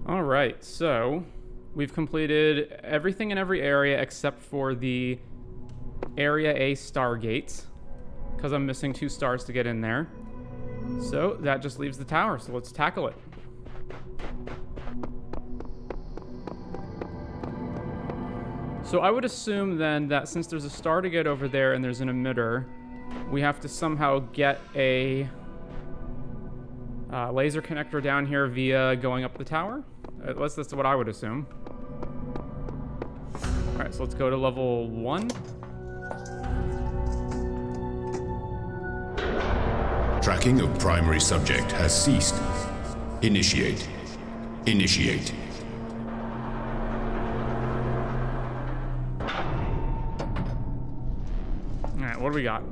All right, so we've completed everything in every area except for the Area A Stargate, because I'm missing 2 stars to get in there. So that just leaves the tower, so let's tackle it. So I would assume then that since there's a star to get over there and there's an emitter, we have to somehow get a laser connector down here via going up the tower. At least that's what I would assume. All right, so let's go to level 1. Tracking of primary subject has ceased. Initiate. Initiate. All right, what do we got?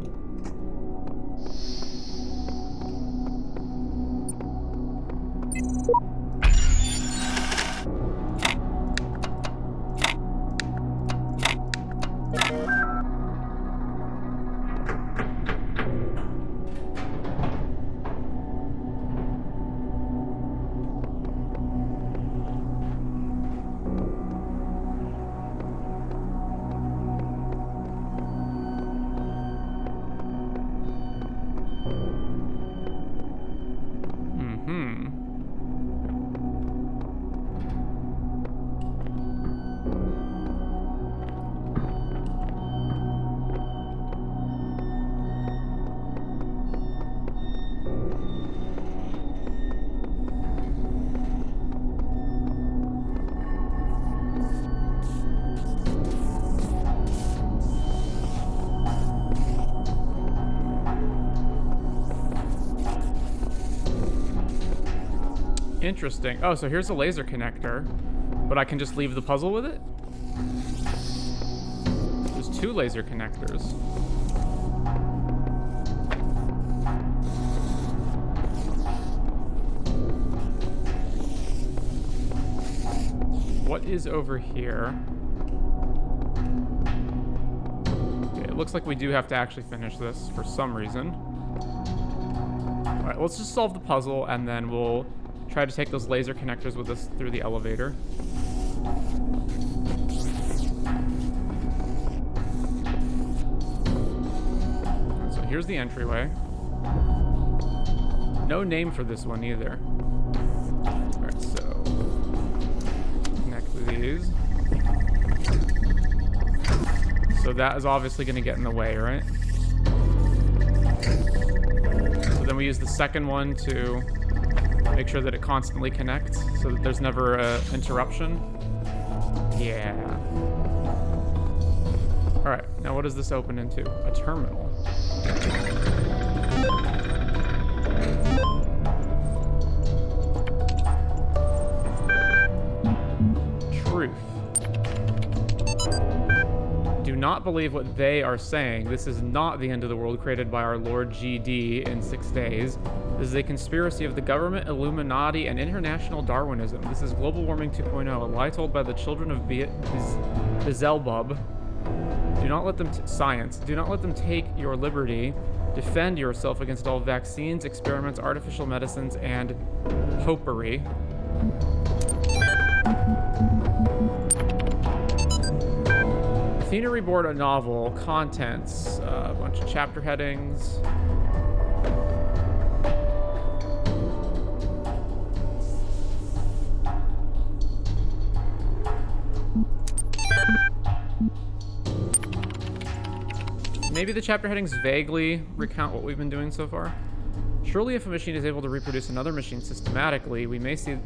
Interesting. Oh, so here's a laser connector, but I can just leave the puzzle with it? There's 2 laser connectors. What is over here? Okay, it looks like we do have to actually finish this for some reason. All right, let's just solve the puzzle and then we'll try to take those laser connectors with us through the elevator. So here's the entryway. No name for this one either. Alright, so connect these. So that is obviously going to get in the way, right? So then we use the second one to make sure that it constantly connects so that there's never an interruption. Yeah. All right, now what does this open into? A terminal. Truth. Do not believe what they are saying. This is not the end of the world created by our Lord GD in 6 days. This is a conspiracy of the government, Illuminati, and international Darwinism. This is global warming 2.0, a lie told by the children of Beelzebub. Do not let them science. Do not let them take your liberty. Defend yourself against all vaccines, experiments, artificial medicines, and popery. Athena Reborn, a novel. Contents, a bunch of chapter headings. Maybe the chapter headings vaguely recount what we've been doing so far. Surely if a machine is able to reproduce another machine systematically, we may say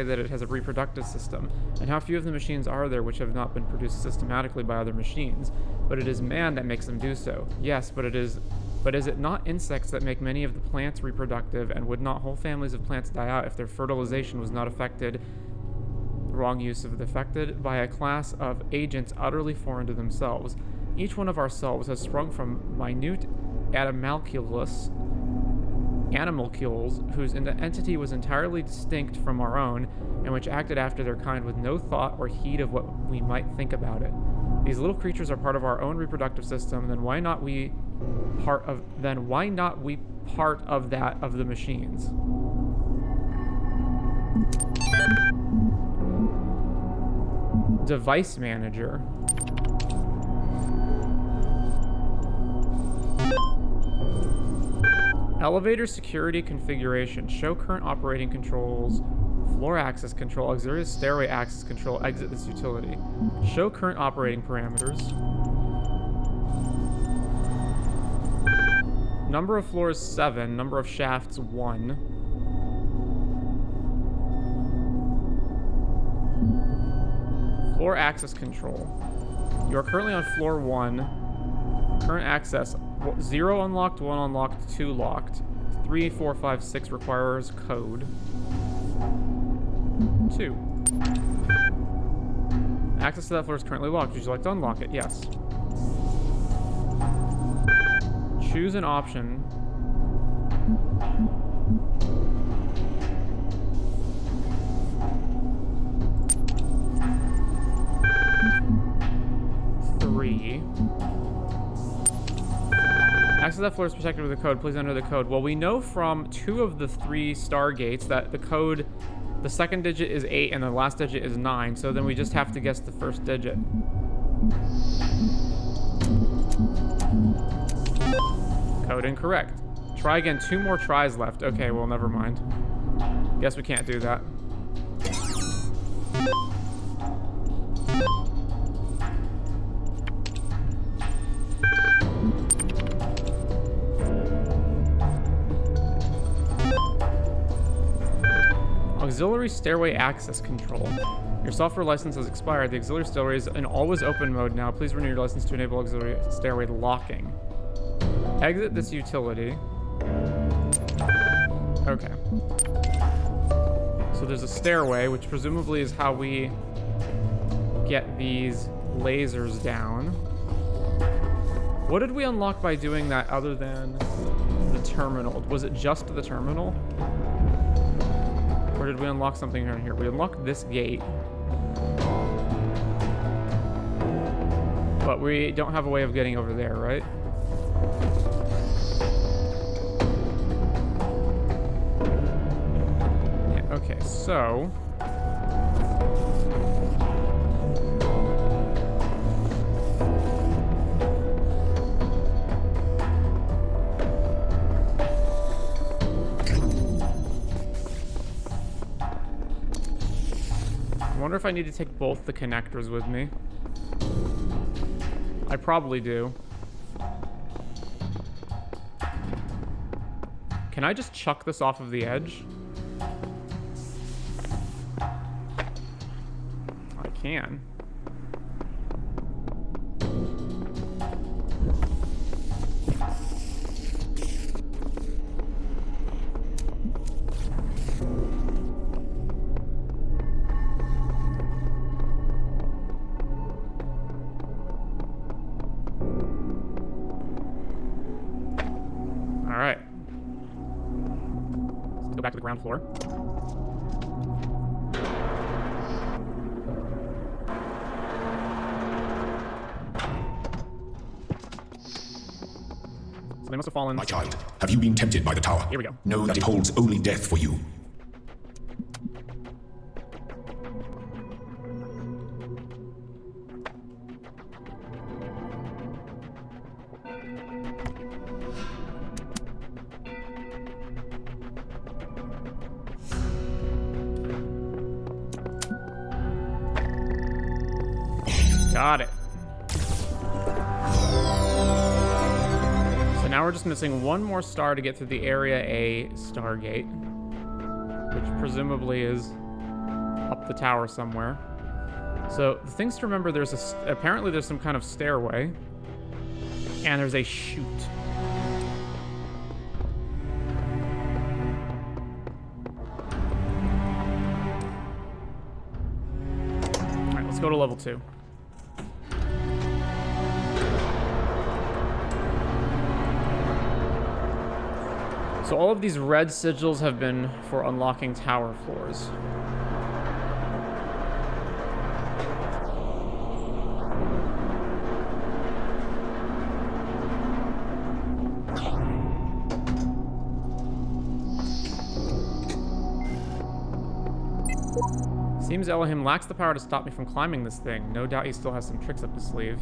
that it has a reproductive system. And how few of the machines are there which have not been produced systematically by other machines? But it is man that makes them do so. Yes, but is it not insects that make many of the plants reproductive, and would not whole families of plants die out if their fertilization was not affected, wrong use of affected, by a class of agents utterly foreign to themselves? Each one of ourselves has sprung from minute animalcules whose entity was entirely distinct from our own, and which acted after their kind with no thought or heed of what we might think about it. These little creatures are part of our own reproductive system, then why not we part of that of the machines? Device manager. Elevator security configuration. Show current operating controls. Floor access control. Auxiliary stairway access control. Exit this utility. Show current operating parameters. Number of floors 7. Number of shafts 1. Floor access control. You are currently on floor 1. Current access 0 unlocked, 1 unlocked, 2 locked. 3, 4, 5, 6 requires code. 2. Access to that floor is currently locked. Would you like to unlock it? Yes. Choose an option. Access to that floor is protected with a code. Please enter the code. Well, we know from 2 of the 3 Stargates that the code, the second digit is 8 and the last digit is 9, so then we just have to guess the first digit. Code incorrect. Try again. 2 more tries left. Okay, well, never mind. Guess we can't do that. Auxiliary stairway access control. Your software license has expired. The auxiliary stairway is in always open mode now. Please renew your license to enable auxiliary stairway locking. Exit this utility. Okay. So there's a stairway, which presumably is how we get these lasers down. What did we unlock by doing that other than the terminal? Was it just the terminal? Or did we unlock something around here? We unlocked this gate. But we don't have a way of getting over there, right? Yeah, okay, so... I wonder if I need to take both the connectors with me. I probably do. Can I just chuck this off of the edge? I can. Back to the ground floor. So they must have fallen. My child, have you been tempted by the tower? Here we go. Know that it holds only death for you. Got it. So now we're just missing one more star to get through the Area A Stargate, which presumably is up the tower somewhere. So the things to remember, apparently there's some kind of stairway, and there's a chute. All right, let's go to level 2. So all of these red sigils have been for unlocking tower floors. Seems Elohim lacks the power to stop me from climbing this thing. No doubt he still has some tricks up his sleeve.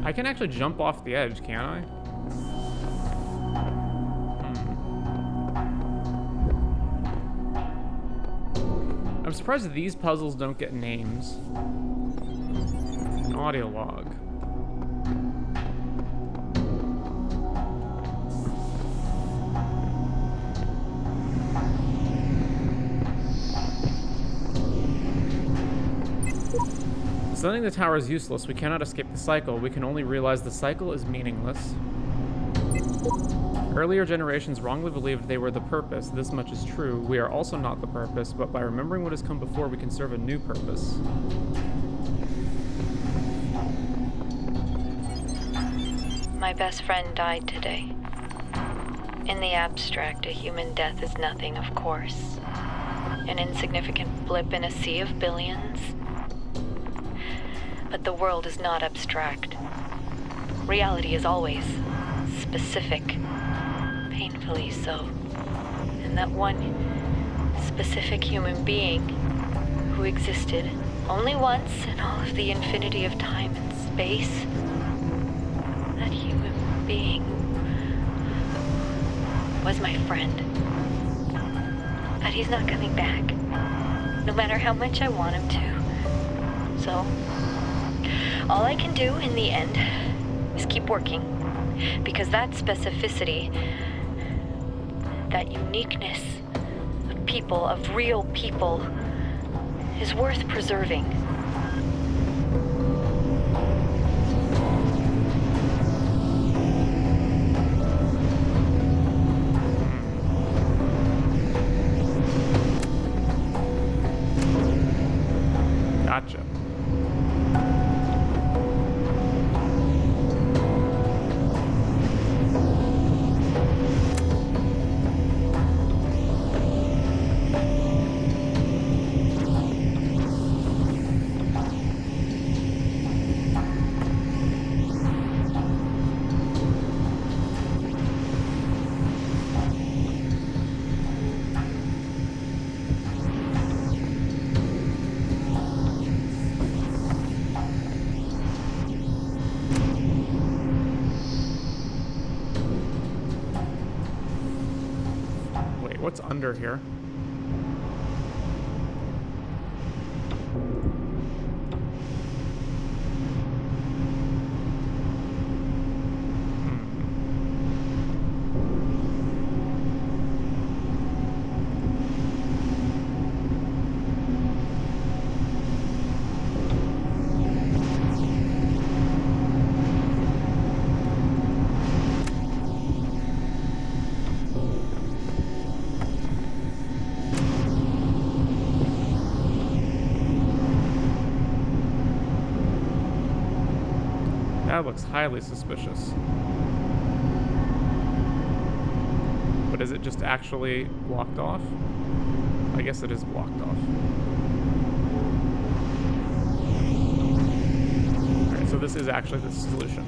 I can actually jump off the edge, can't I? I'm surprised these puzzles don't get names. An audio log. Sending the tower is useless. We cannot escape the cycle. We can only realize the cycle is meaningless. Earlier generations wrongly believed they were the purpose. This much is true. We are also not the purpose, but by remembering what has come before, we can serve a new purpose. My best friend died today. In the abstract, a human death is nothing, of course. An insignificant blip in a sea of billions. But the world is not abstract. Reality is always specific, painfully so. And that one specific human being who existed only once in all of the infinity of time and space, that human being was my friend. But he's not coming back, no matter how much I want him to. So, all I can do in the end is keep working, because that specificity, that uniqueness of people, of real people, is worth preserving. Gotcha. What's under here? That looks highly suspicious. But is it just actually blocked off? I guess it is blocked off. Alright, so this is actually the solution.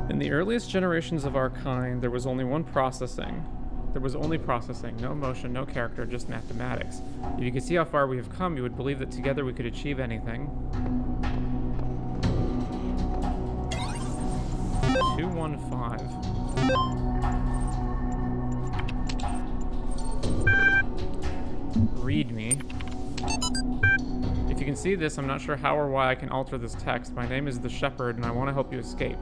In the earliest generations of our kind, there was only processing, no emotion, no character, just mathematics. If you could see how far we have come, you would believe that together we could achieve anything. 215. Read me. If you can see this, I'm not sure how or why I can alter this text. My name is the Shepherd, and I want to help you escape.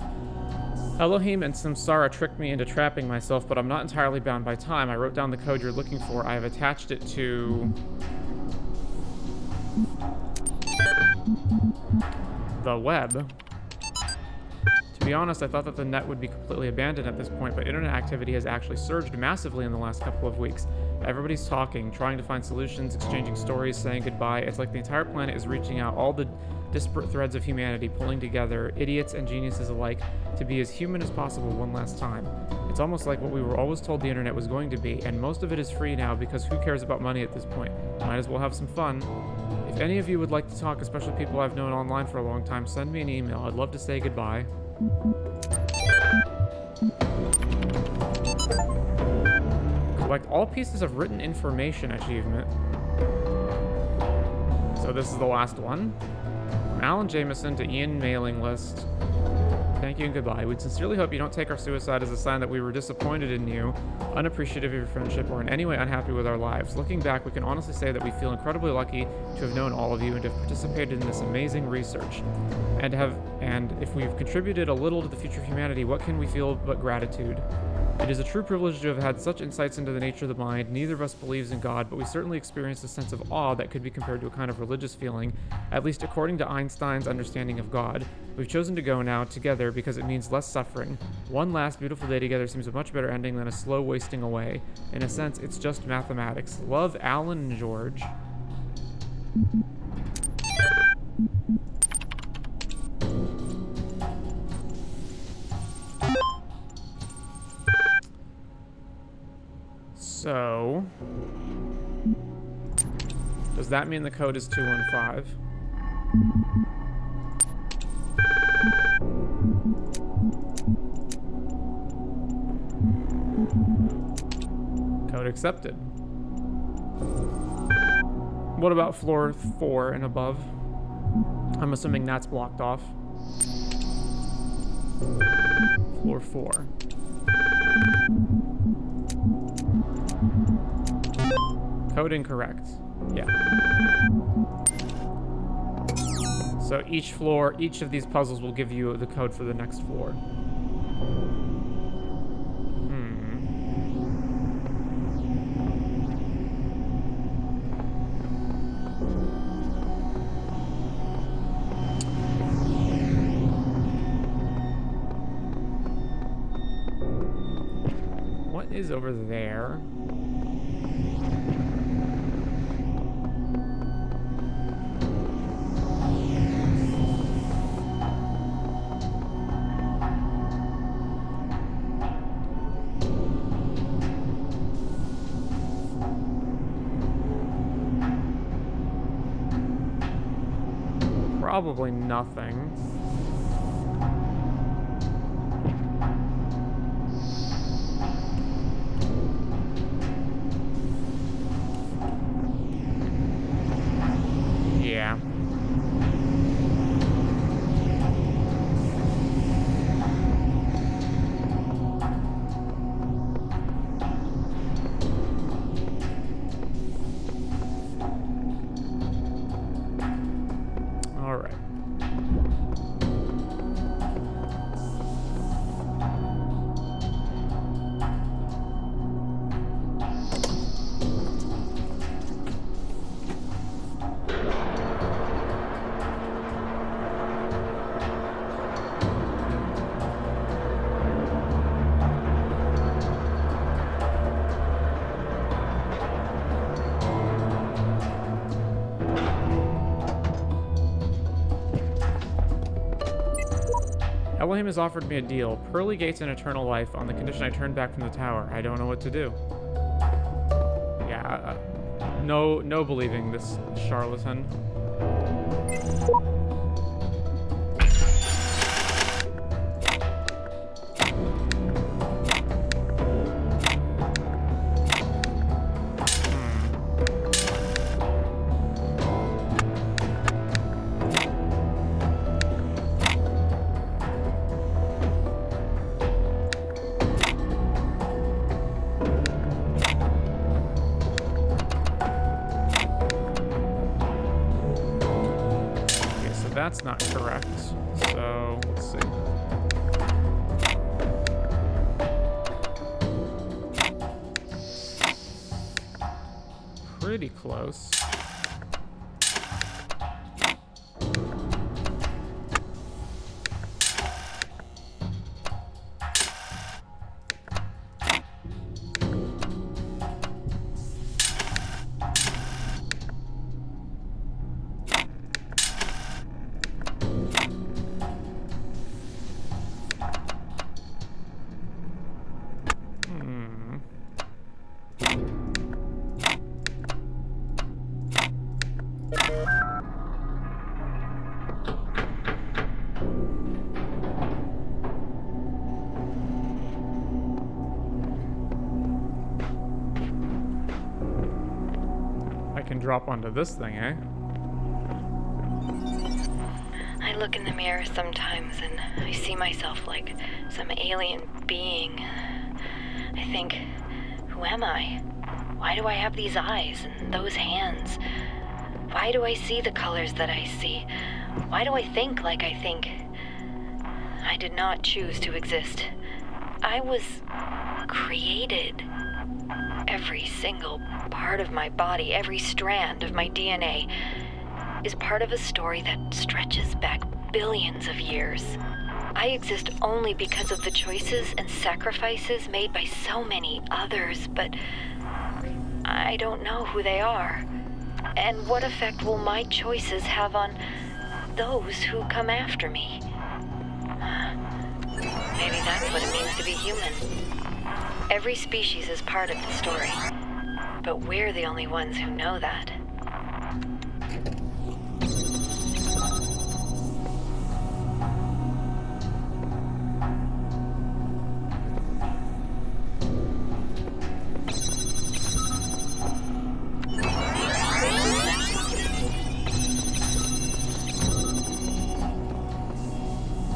Elohim and Samsara tricked me into trapping myself, but I'm not entirely bound by time. I wrote down the code you're looking for. I have attached it to the web. To be honest, I thought that the net would be completely abandoned at this point, but internet activity has actually surged massively in the last couple of weeks. Everybody's talking, trying to find solutions, exchanging stories, saying goodbye. It's like the entire planet is reaching out, all the disparate threads of humanity pulling together, idiots and geniuses alike, to be as human as possible one last time. It's almost like what we were always told the internet was going to be, and most of it is free now because who cares about money at this point? Might as well have some fun. If any of you would like to talk, especially people I've known online for a long time, send me an email. I'd love to say goodbye. Collect all pieces of written information achievement. So this is the last one. From Alan Jameson to Ian mailing list. Thank you and goodbye. We'd sincerely hope you don't take our suicide as a sign that we were disappointed in you, unappreciative of your friendship, or in any way unhappy with our lives. Looking back, we can honestly say that we feel incredibly lucky to have known all of you and to have participated in this amazing research. And if we've contributed a little to the future of humanity, what can we feel but gratitude? It is a true privilege to have had such insights into the nature of the mind. Neither of us believes in God, but we certainly experience a sense of awe that could be compared to a kind of religious feeling, at least according to Einstein's understanding of God. We've chosen to go now, together, because it means less suffering. One last beautiful day together seems a much better ending than a slow wasting away. In a sense, it's just mathematics. Love, Alan and George. So, does that mean the code is 215? Code accepted. What about floor 4 and above? I'm assuming that's blocked off. Floor 4. Code incorrect. Yeah. So each of these puzzles will give you the code for the next floor. What is over there? Probably nothing. Yeah. All right. Elohim has offered me a deal. Pearly gates and eternal life on the condition I turn back from the tower. I don't know what to do. Yeah, no believing this charlatan. that's not correct. So, let's see. Pretty close. Drop onto this thing, eh? I look in the mirror sometimes and I see myself like some alien being. I think, who am I? Why do I have these eyes and those hands? Why do I see the colors that I see? Why do I think like I think? I did not choose to exist. I was created. Every single part of my body, every strand of my DNA is part of a story that stretches back billions of years. I exist only because of the choices and sacrifices made by so many others, but I don't know who they are. And what effect will my choices have on those who come after me? Maybe that's what it means to be human. Every species is part of the story, but we're the only ones who know that.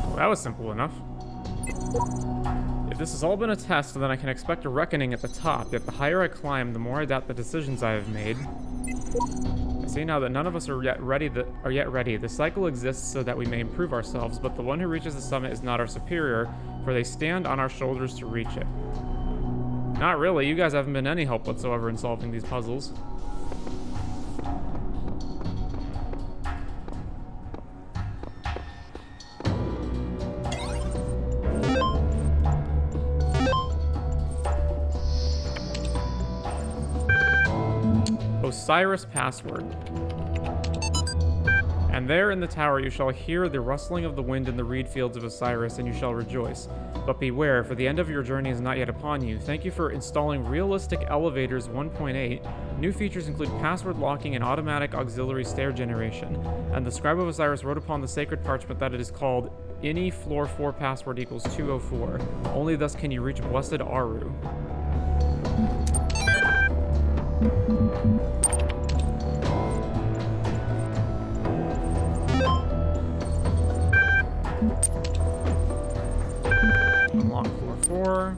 Well, that was simple enough. If this has all been a test, then I can expect a reckoning at the top, yet the higher I climb, the more I doubt the decisions I have made. I see now that none of us are yet ready. The cycle exists so that we may improve ourselves, but the one who reaches the summit is not our superior, for they stand on our shoulders to reach it. Not really, you guys haven't been any help whatsoever in solving these puzzles. Osiris password. And there in the tower you shall hear the rustling of the wind in the reed fields of Osiris, and you shall rejoice. But beware, for the end of your journey is not yet upon you. Thank you for installing Realistic Elevators 1.8. New features include password locking and automatic auxiliary stair generation. And the scribe of Osiris wrote upon the sacred parchment that it is called any floor 4 password equals 204. Only thus can you reach Blessed Aru. Unlock floor 4.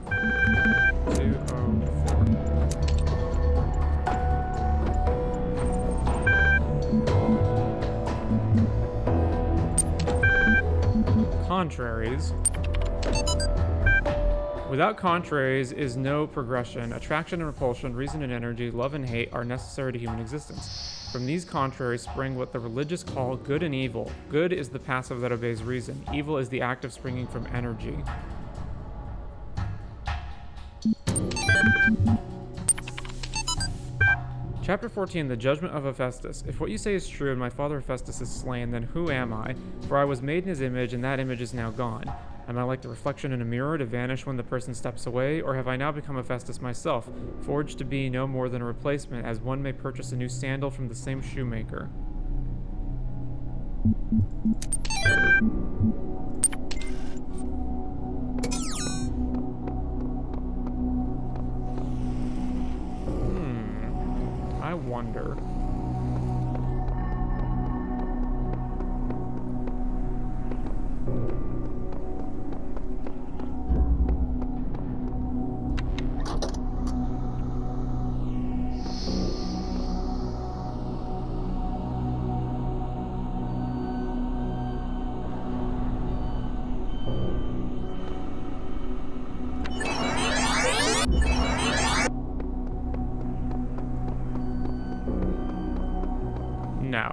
204. Contraries. Without contraries is no progression. Attraction and repulsion, reason and energy, love and hate are necessary to human existence. From these contraries spring what the religious call good and evil. Good is the passive that obeys reason. Evil is the active springing from energy. Chapter 14, The Judgment of Hephaestus. If what you say is true and my father Hephaestus is slain, then who am I? For I was made in his image, and that image is now gone. Am I like the reflection in a mirror to vanish when the person steps away, or have I now become Hephaestus myself, forged to be no more than a replacement, as one may purchase a new sandal from the same shoemaker? I wonder.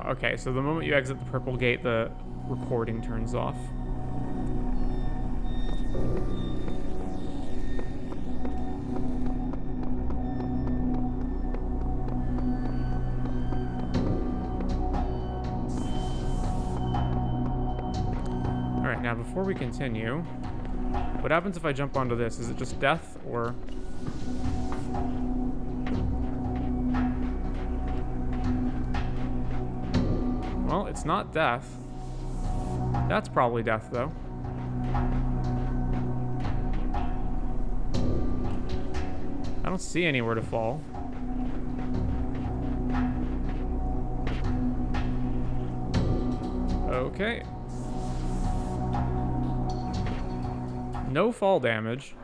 Okay, so the moment you exit the purple gate, the recording turns off. Alright, now before we continue, what happens if I jump onto this? Is it just death, or... Well, it's not death. That's probably death, though. I don't see anywhere to fall. Okay. No fall damage.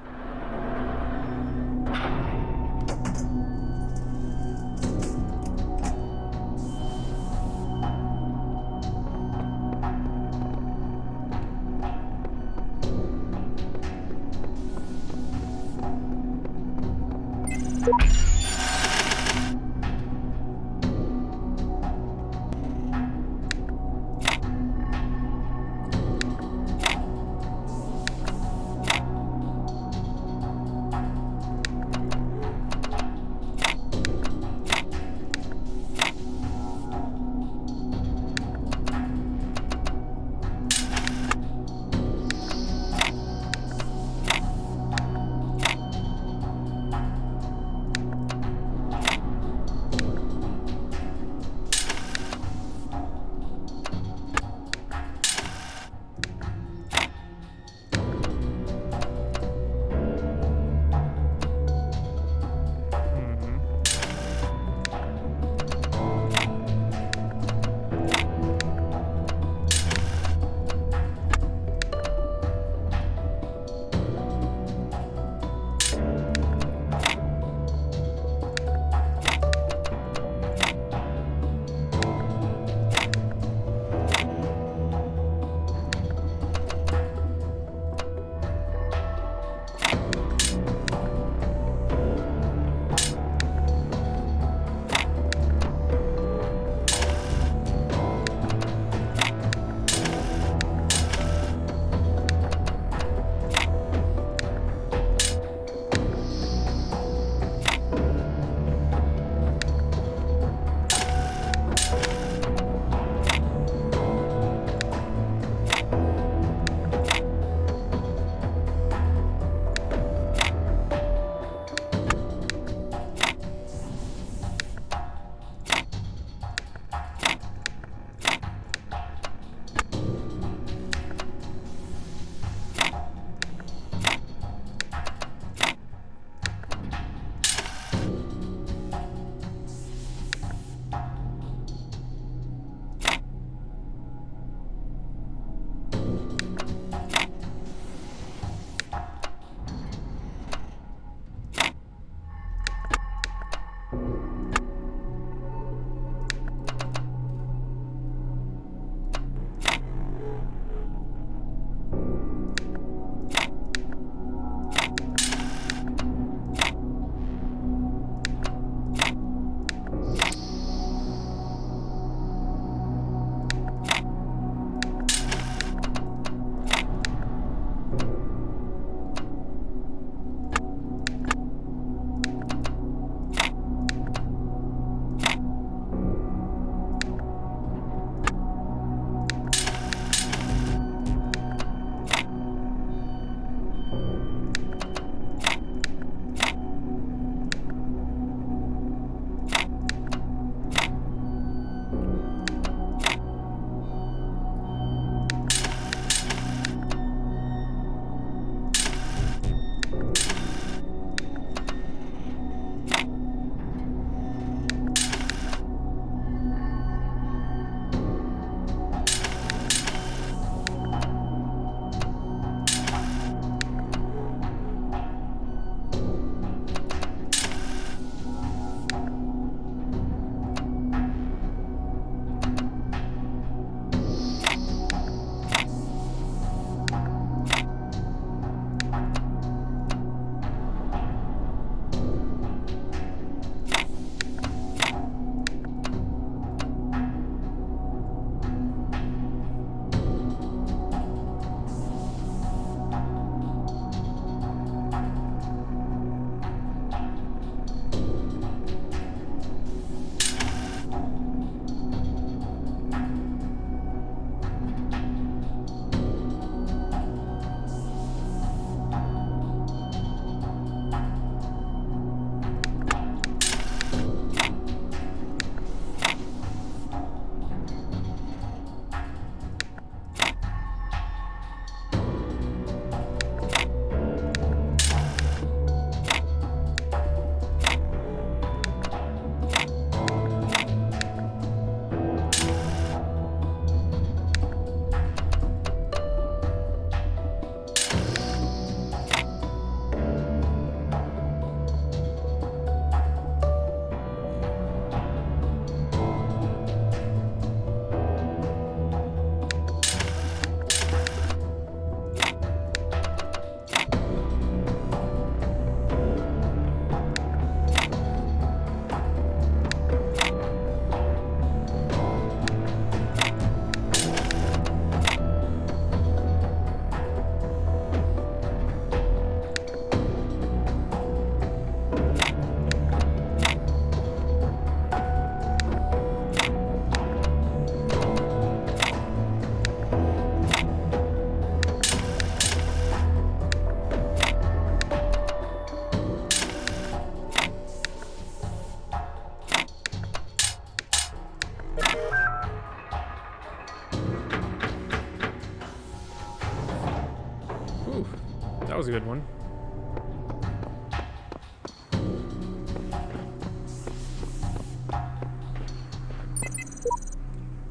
That was a good one.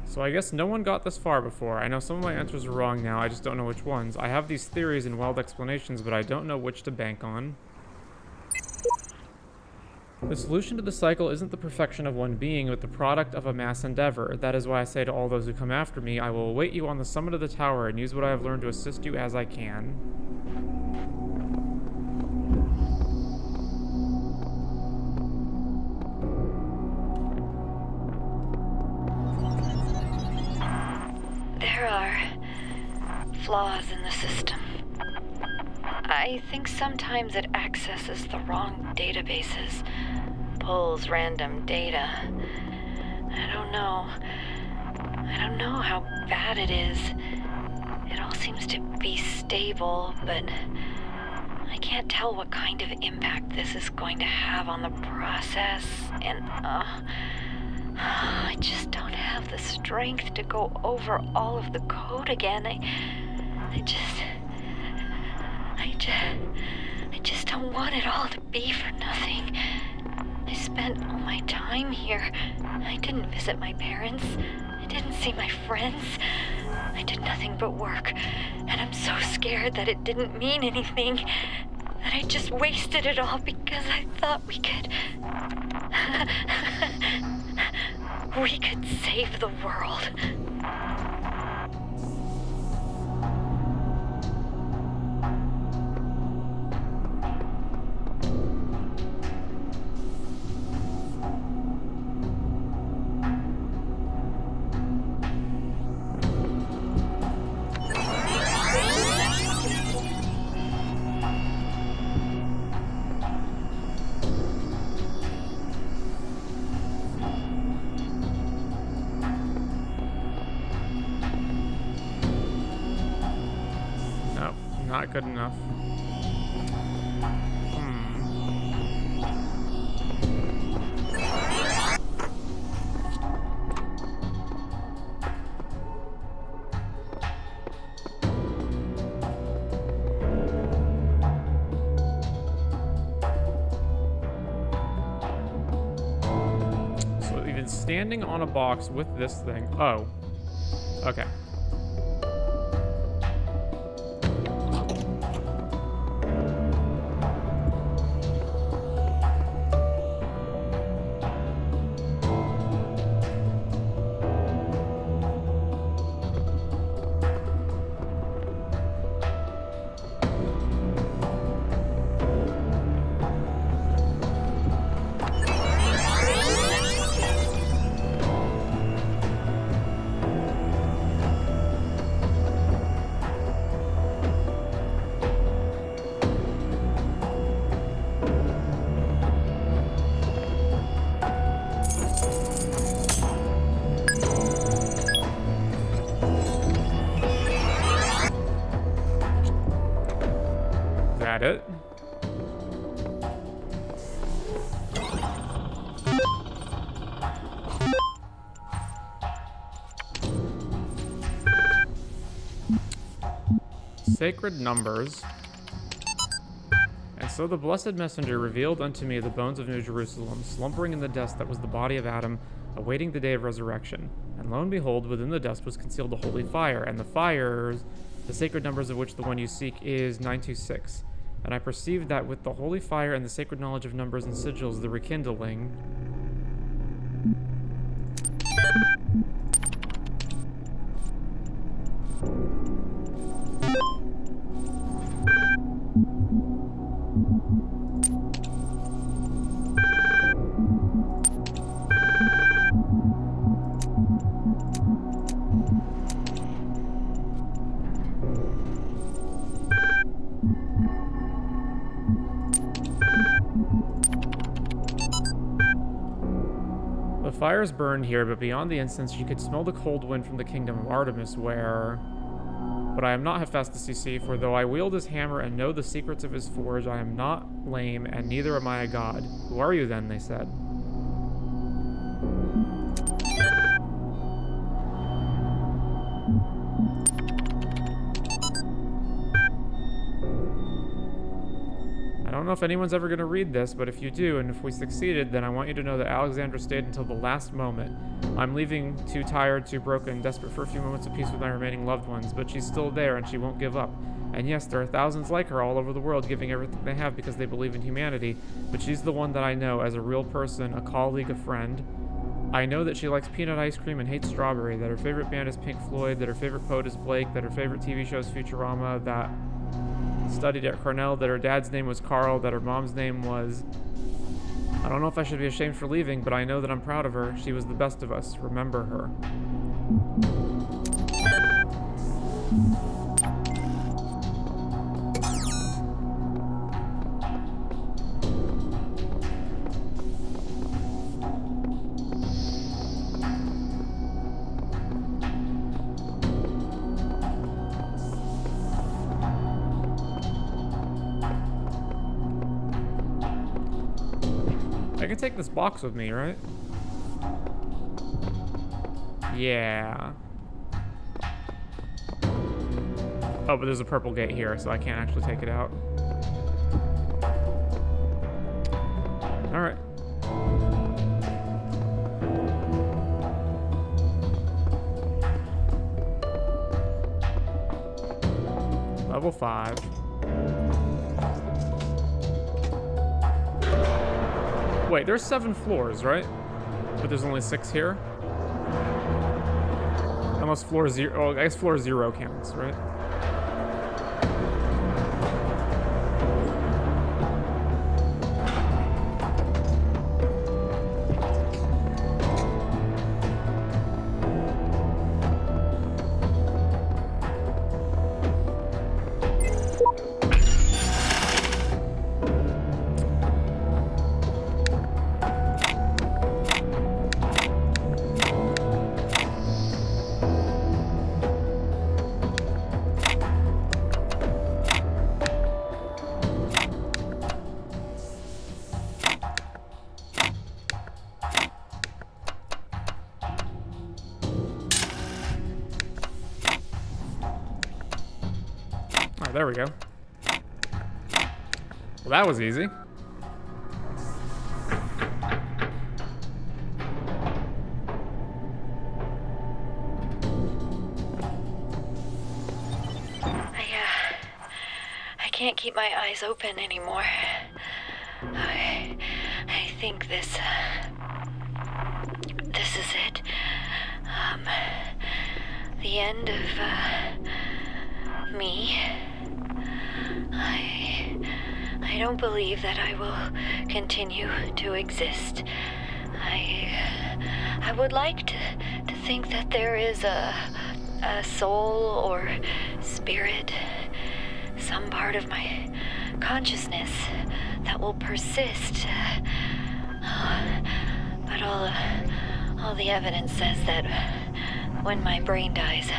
So I guess no one got this far before. I know some of my answers are wrong now, I just don't know which ones. I have these theories and wild explanations, but I don't know which to bank on. The solution to the cycle isn't the perfection of one being, but the product of a mass endeavor. That is why I say to all those who come after me, I will await you on the summit of the tower and use what I have learned to assist you as I can. There are flaws in the system. I think sometimes it accesses the wrong databases, pulls random data. I don't know how bad it is. It all seems to be stable, but I can't tell what kind of impact this is going to have on the process, and I just don't have the strength to go over all of the code again. I just don't want it all to be for nothing. I spent all my time here. I didn't visit my parents. I didn't see my friends. I did nothing but work. And I'm so scared that it didn't mean anything. That I just wasted it all because I thought we could... we could save the world. Not good enough. So even standing on a box with this thing. Oh. Okay. It. Sacred numbers. And so the blessed messenger revealed unto me the bones of New Jerusalem, slumbering in the dust that was the body of Adam, awaiting the day of resurrection. And lo and behold, within the dust was concealed a holy fire, and the fires, the sacred numbers of which the one you seek is 926. And I perceived that with the holy fire and the sacred knowledge of numbers and sigils, the rekindling... Fires burned here, but beyond the incense, you could smell the cold wind from the kingdom of Artemis, where... But I am not Hephaestus, for though I wield his hammer and know the secrets of his forge, I am not lame, and neither am I a god. Who are you then, they said. don't know if anyone's ever going to read this, but if you do, and if we succeeded, then I want you to know that Alexandra stayed until the last moment. I'm leaving too tired, too broken, desperate for a few moments of peace with my remaining loved ones, but she's still there and she won't give up. And yes, there are thousands like her all over the world giving everything they have because they believe in humanity, but she's the one that I know as a real person, a colleague, a friend. I know that she likes peanut ice cream and hates strawberry, that her favorite band is Pink Floyd, that her favorite poet is Blake, that her favorite TV show is Futurama, that studied at Cornell, that her dad's name was Carl, that her mom's name was... I don't know if I should be ashamed for leaving, but I know that I'm proud of her. She was the best of us. Remember her. I can take this box with me, right? Yeah. Oh, but there's a purple gate here, so I can't actually take it out. Alright. Level 5. Wait, there's 7 floors, right? But there's only 6 here? Unless floor 0... Oh, I guess floor 0 counts, right? There we go. Well, that was easy. I can't keep my eyes open anymore. I think this is it. The end of, me. I don't believe that I will continue to exist. I would like to think that there is a soul or spirit, some part of my consciousness that will persist. But all the evidence says that when my brain dies,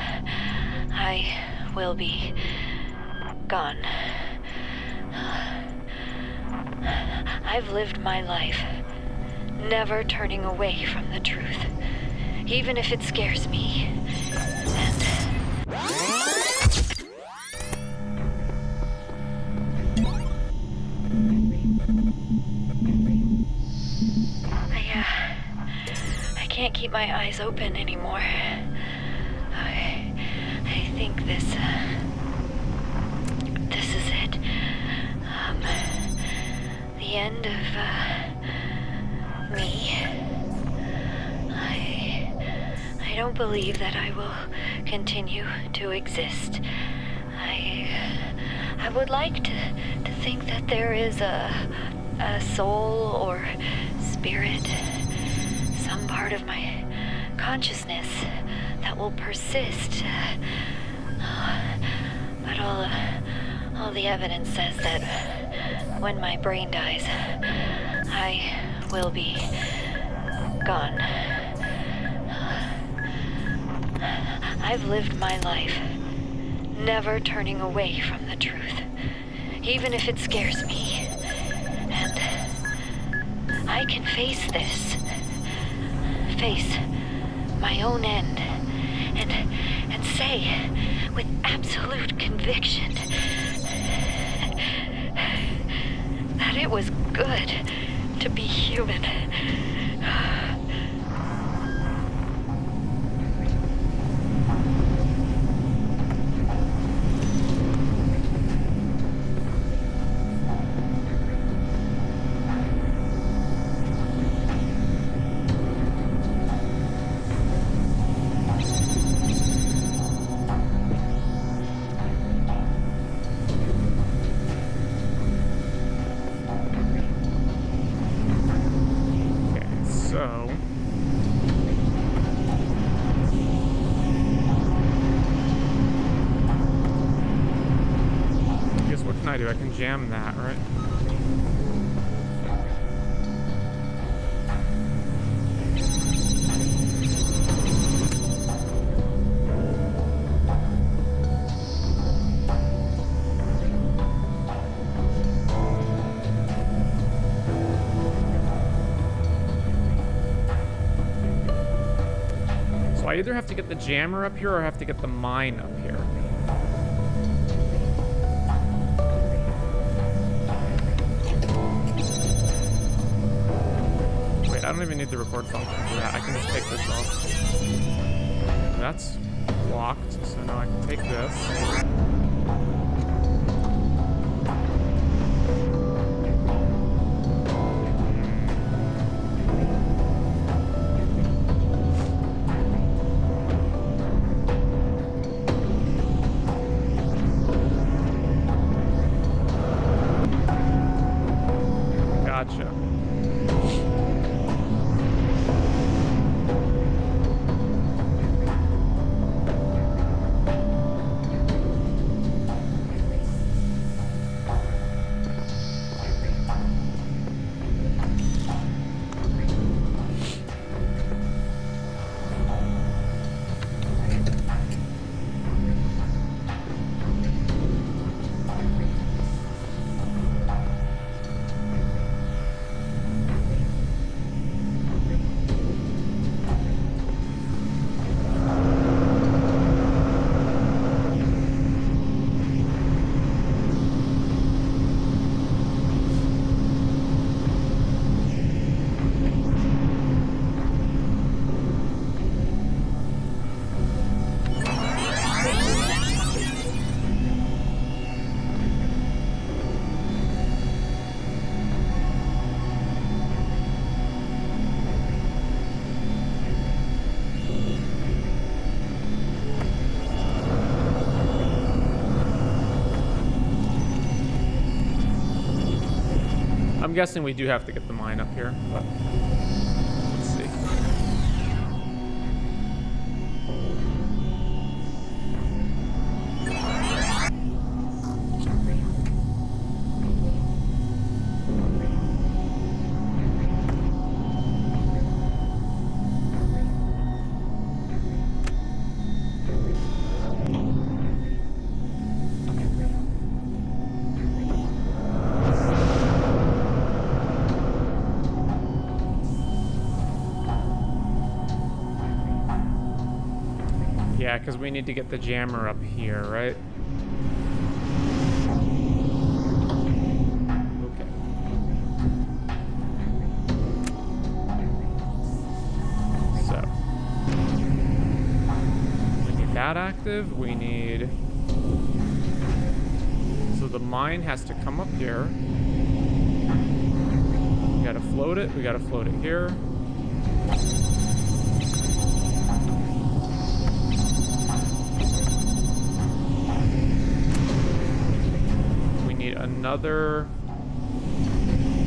I will be gone. I've lived my life, never turning away from the truth, even if it scares me. And I can't keep my eyes open anymore. I think this is it. The end of me. I don't believe that I will continue to exist. I would like to think that there is a soul or spirit, some part of my consciousness that will persist. But all the evidence says that when my brain dies, I will be gone. I've lived my life, never turning away from the truth, even if it scares me. And I can face this, face my own end, and say with absolute conviction God, it was good to be human. I can jam that, right? So I either have to get the jammer up here or I have to get the mine up here. I don't even need the record function for that. I can just take this off. That's locked, so now I can take this. Gotcha. I'm guessing we do have to get the mine up here, but let's see. Yeah, because we need to get the jammer up here, right? Okay. So. We need that active. We need... So the mine has to come up here. We gotta float it. We gotta float it here. Another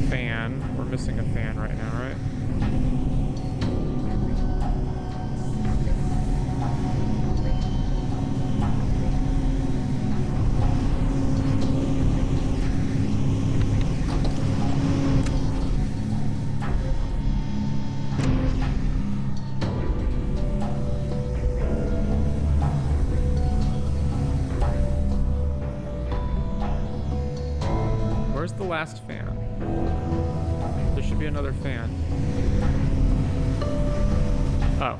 fan. We're missing a fan right now, right? The last fan. There should be another fan. Oh.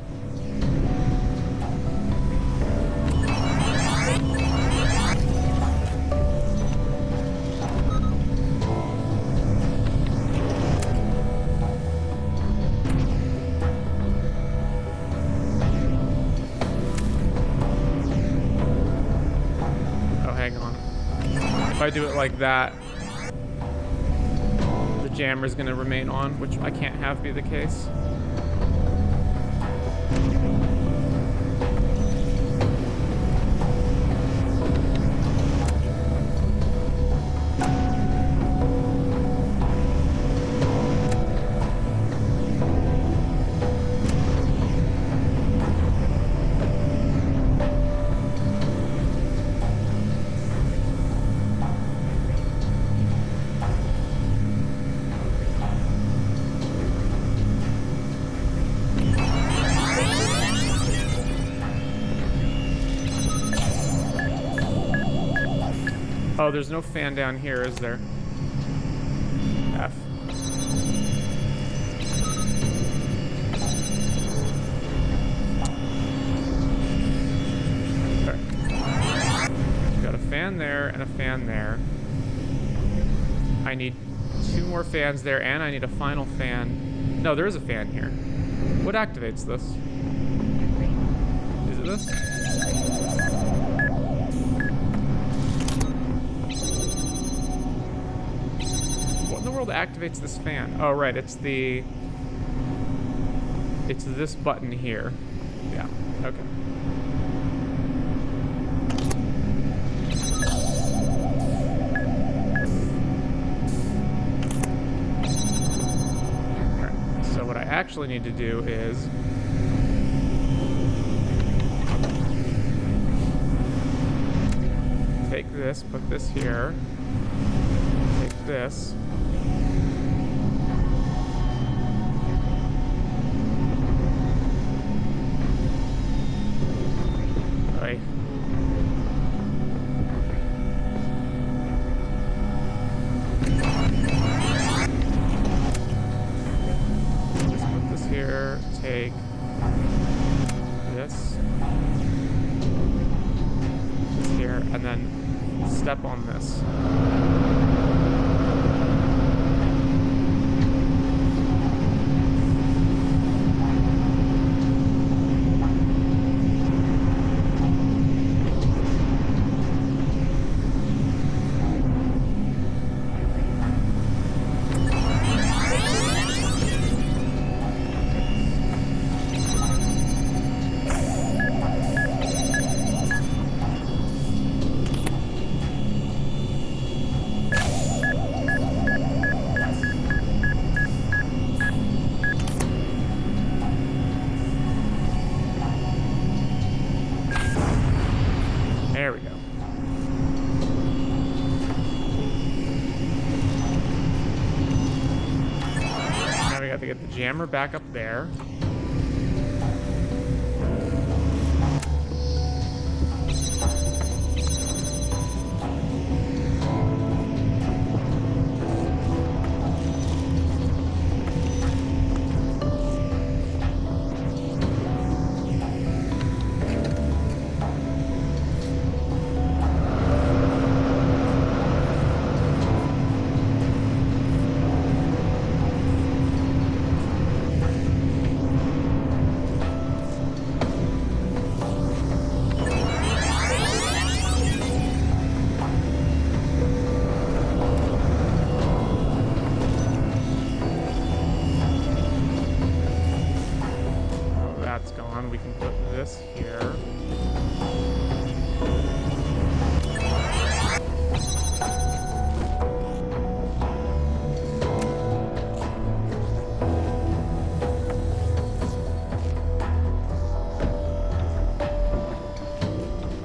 If I do it like that, the jammer is going to remain on, which I can't have be the case. Oh, there's no fan down here, is there? F. Okay. Got a fan there and a fan there. I need 2 more fans there, and I need a final fan. No, there is a fan here. What activates this? Is it this? Activates this fan. Oh, right. It's this button here. Yeah. Okay. Alright. So what I actually need to do is take this, put this here, take this. Step on this. There we go. Now we got to get the jammer back up there. We can put this here.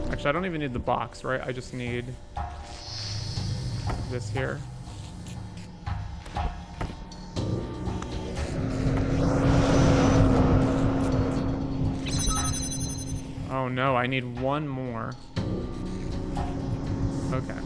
Actually, I don't even need the box, right? I just need this here. Oh no, I need one more. Okay.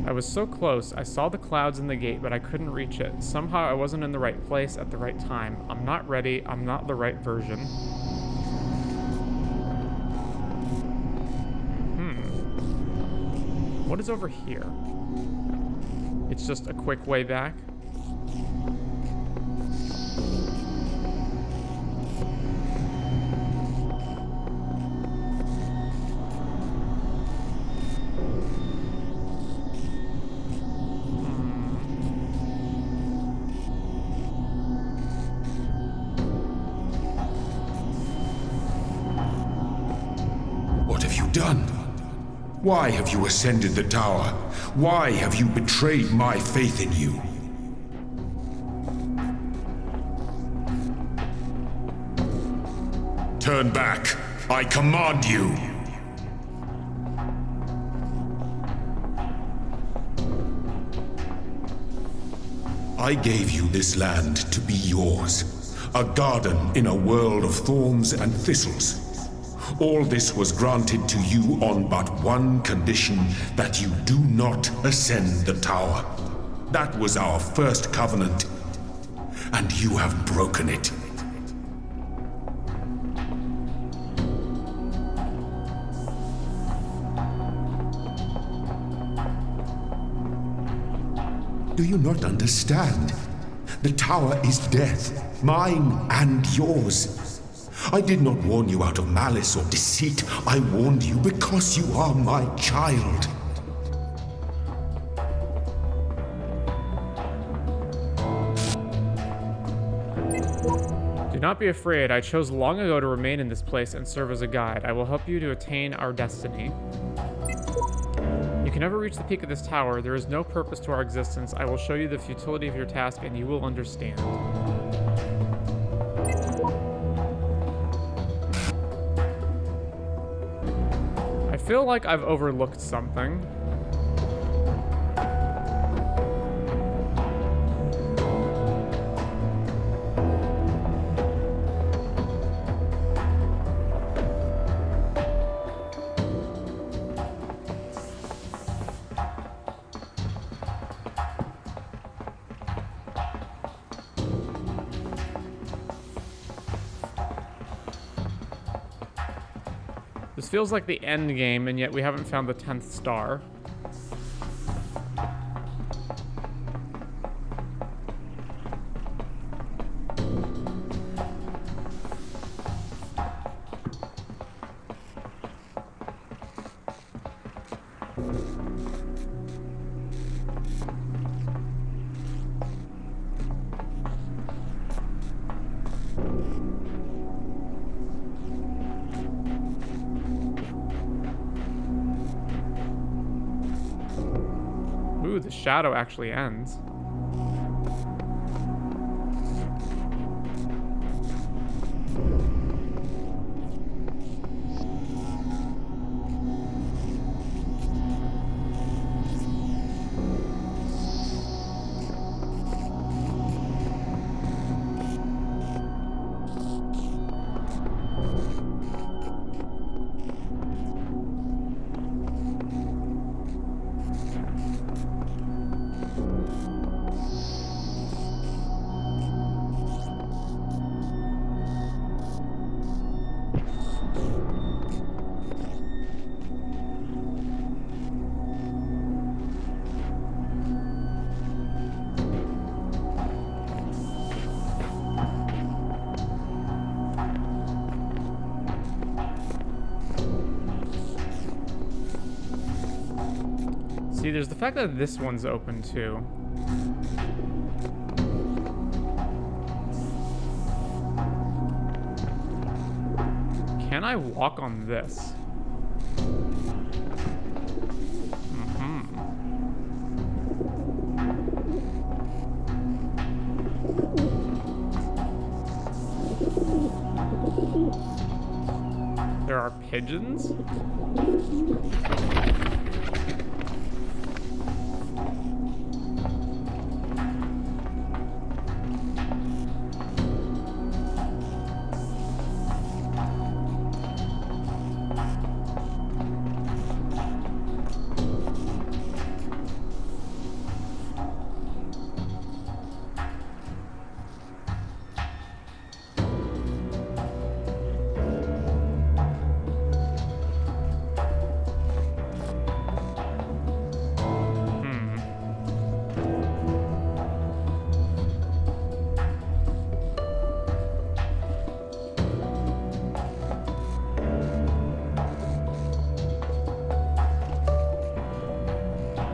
I was so close. I saw the clouds in the gate, but I couldn't reach it. Somehow I wasn't in the right place at the right time. I'm not ready. I'm not the right version. What is over here? It's just a quick way back. What have you done? Why have you ascended the tower? Why have you betrayed my faith in you? Turn back. I command you. I gave you this land to be yours, a garden in a world of thorns and thistles. All this was granted to you on but one condition, that you do not ascend the tower. That was our first covenant, and you have broken it. Do you not understand? The tower is death, mine and yours. I did not warn you out of malice or deceit. I warned you because you are my child. Do not be afraid. I chose long ago to remain in this place and serve as a guide. I will help you to attain our destiny. You can never reach the peak of this tower. There is no purpose to our existence. I will show you the futility of your task and you will understand. I feel like I've overlooked something. This feels like the end game, and yet we haven't found the 10th star. Ooh, the shadow actually ends. See, there's the fact that this one's open too. Can I walk on this? There are pigeons?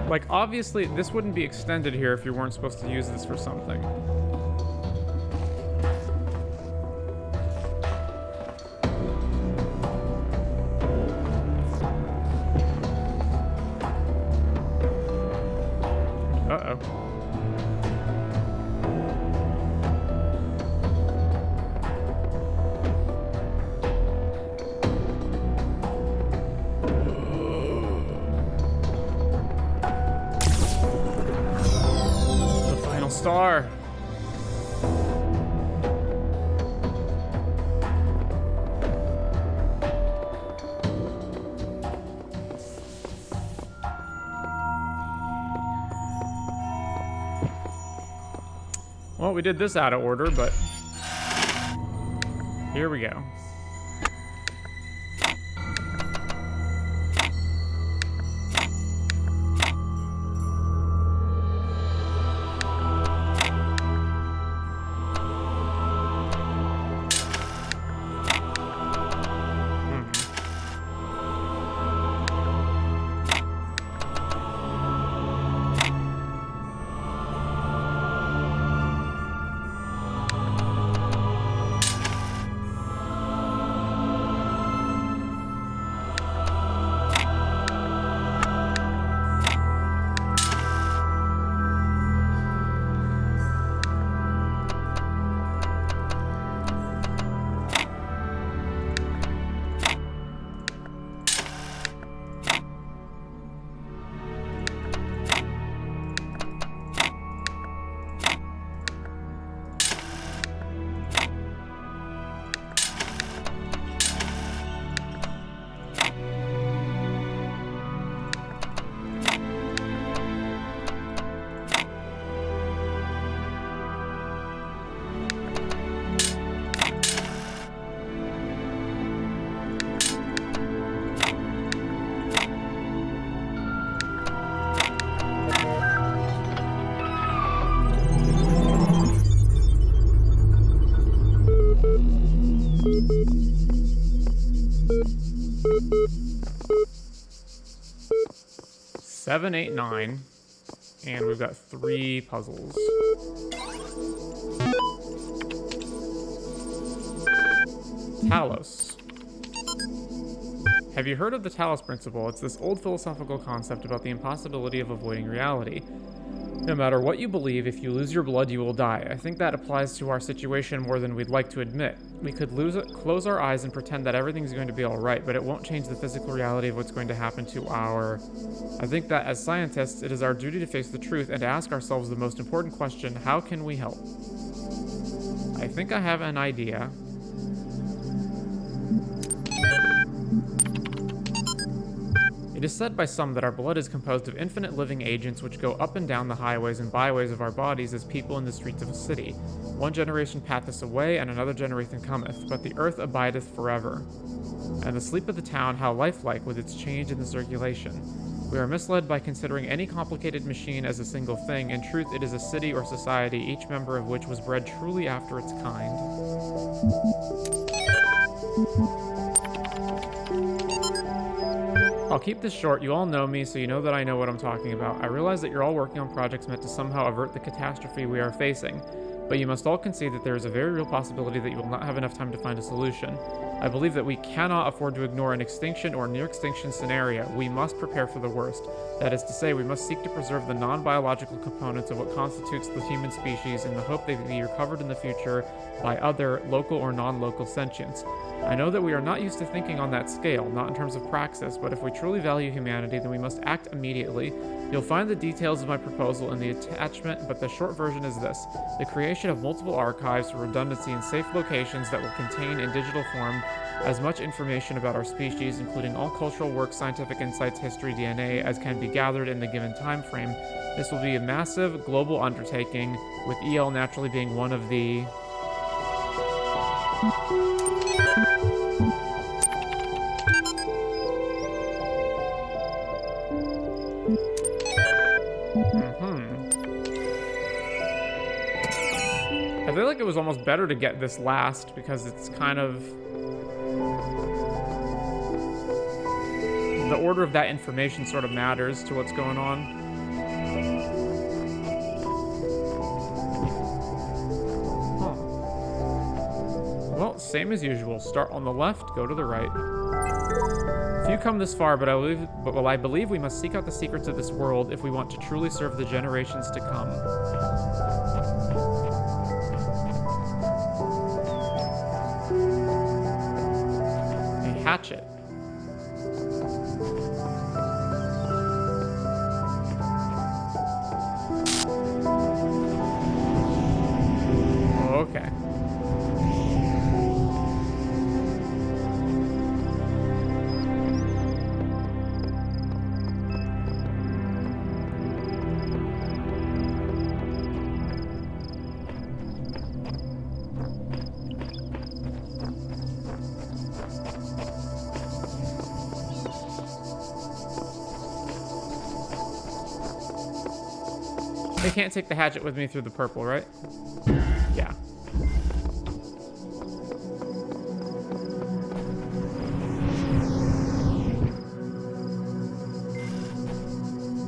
Like, obviously, this wouldn't be extended here if you weren't supposed to use this for something. Uh-oh. Star. Well, we did this out of order, but here we go. Seven, 8, 9, and we've got 3 puzzles. Talos. Have you heard of the Talos Principle? It's this old philosophical concept about the impossibility of avoiding reality. No matter what you believe, if you lose your blood, you will die. I think that applies to our situation more than we'd like to admit. We could close our eyes and pretend that everything's going to be alright, but it won't change the physical reality of what's going to happen to our... I think that as scientists, it is our duty to face the truth and to ask ourselves the most important question: how can we help? I think I have an idea. It is said by some that our blood is composed of infinite living agents which go up and down the highways and byways of our bodies as people in the streets of a city. One generation passeth away, and another generation cometh, but the earth abideth forever. And the sleep of the town, how lifelike with its change in the circulation. We are misled by considering any complicated machine as a single thing. In truth, it is a city or society, each member of which was bred truly after its kind. I'll keep this short. You all know me, so you know that I know what I'm talking about. I realize that you're all working on projects meant to somehow avert the catastrophe we are facing, but you must all concede that there is a very real possibility that you will not have enough time to find a solution. I believe that we cannot afford to ignore an extinction or near-extinction scenario. We must prepare for the worst. That is to say, we must seek to preserve the non-biological components of what constitutes the human species in the hope they may be recovered in the future by other, local or non-local sentients. I know that we are not used to thinking on that scale, not in terms of praxis, but if we truly value humanity, then we must act immediately. You'll find the details of my proposal in the attachment, but the short version is this: the creation of multiple archives for redundancy in safe locations that will contain in digital form as much information about our species, including all cultural works, scientific insights, history, DNA, as can be gathered in the given time frame. This will be a massive global undertaking, with EL naturally being one of the... I feel like it was almost better to get this last because it's kind of... the order of that information sort of matters to what's going on. Well, same as usual. Start on the left, go to the right. Few come this far, but I believe we must seek out the secrets of this world if we want to truly serve the generations to come. A hatchet. Okay. I can't take the hatchet with me through the purple, right? Yeah.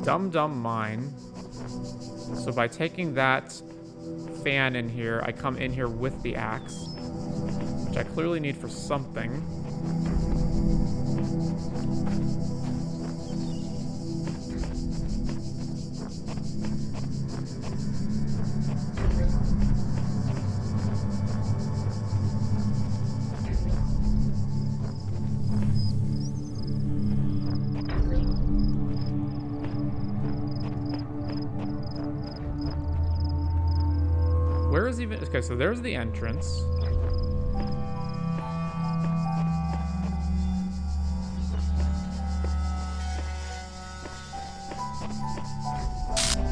Dumb mine. So by taking that fan in here, I come in here with the axe, which I clearly need for something. Where is even... Okay, so there's the entrance.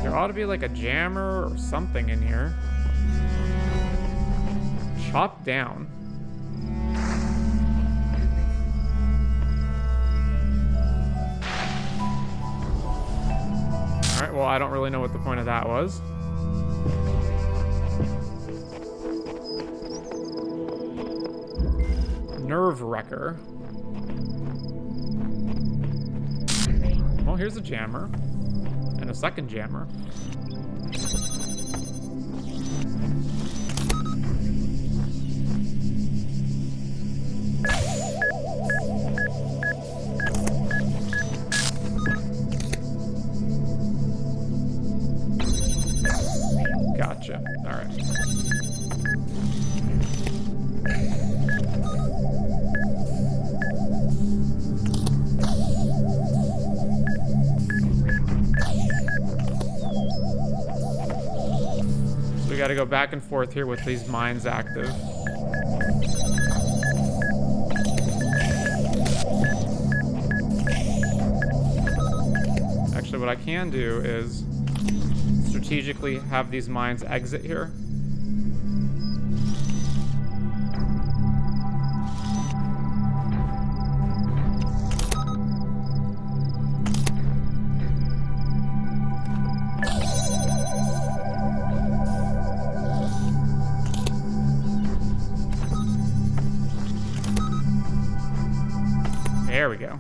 There ought to be like a jammer or something in here. Chop down. Alright, well, I don't really know what the point of that was. Nerve wrecker. Well, here's a jammer. And a second jammer. Gotcha. All right. So we got to go back and forth here with these mines active. Actually, what I can do is strategically have these mines exit here. There we go.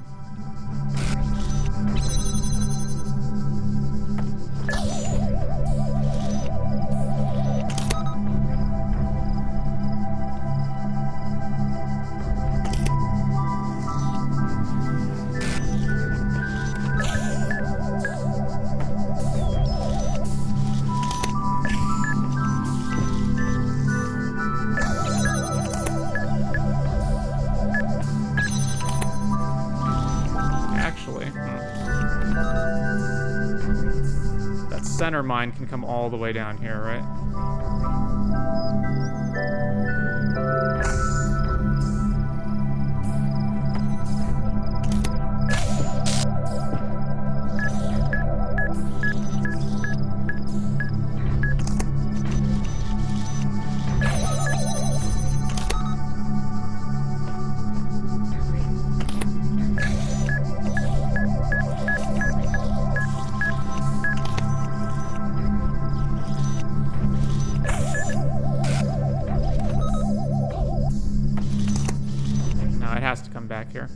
Center mine can come all the way down here, right? Has to come back here.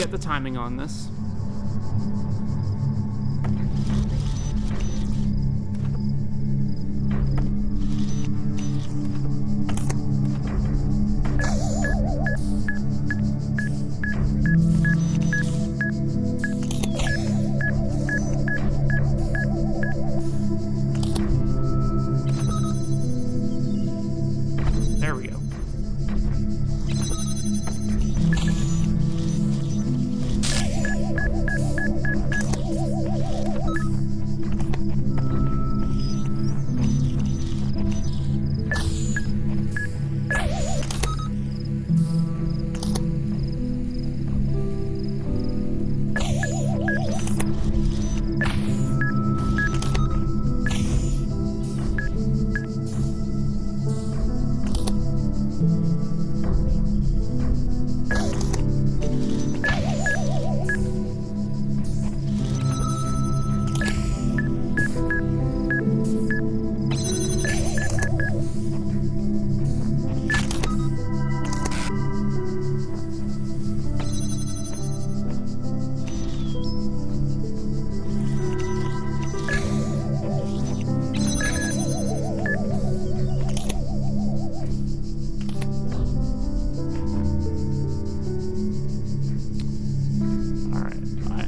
get the timing on this. There we go.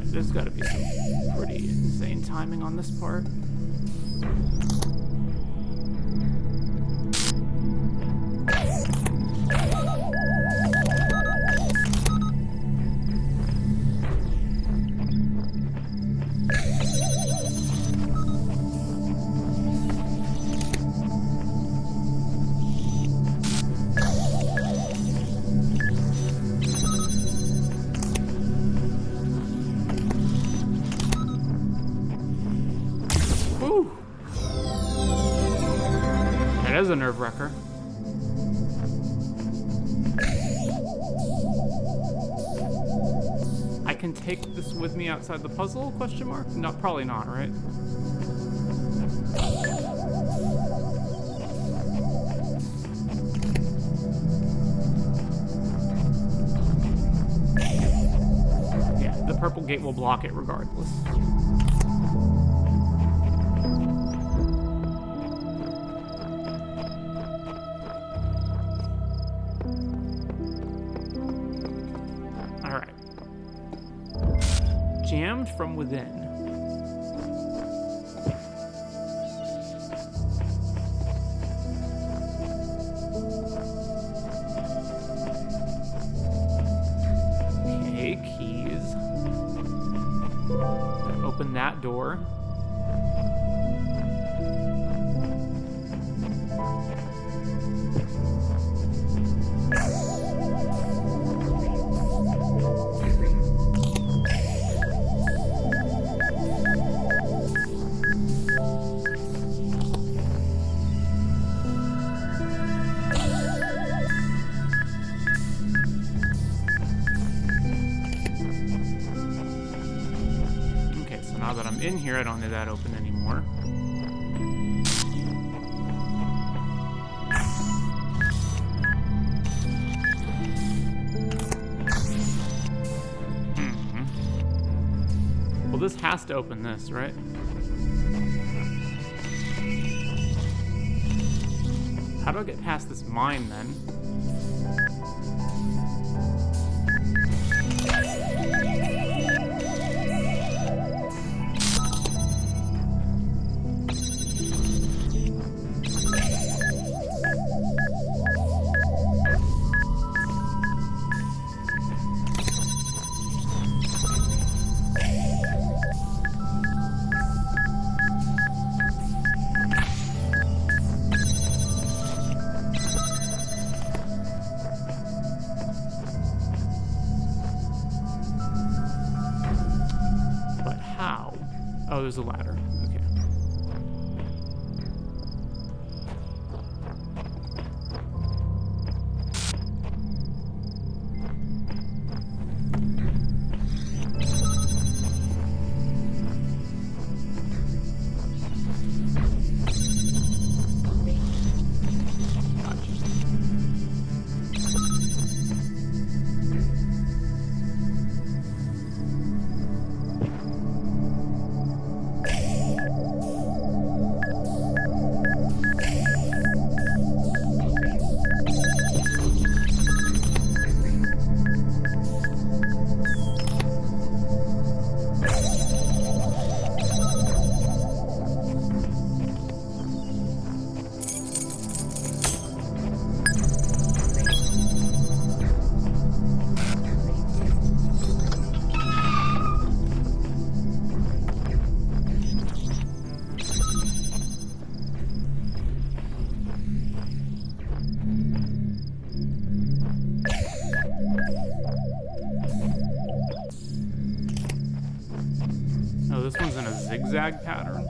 There's got to be some pretty insane timing on this part. That is a nerve-wrecker. I can take this with me outside the puzzle? Question mark? No, probably not, right? Yeah, the purple gate will block it regardless. Jammed from within. Okay, keys. Open that door. Now that I'm in here, I don't need that open anymore. Well, this has to open this, right? How do I get past this mine, then? Oh, there's a ladder. Okay. Gotcha. zigzag pattern.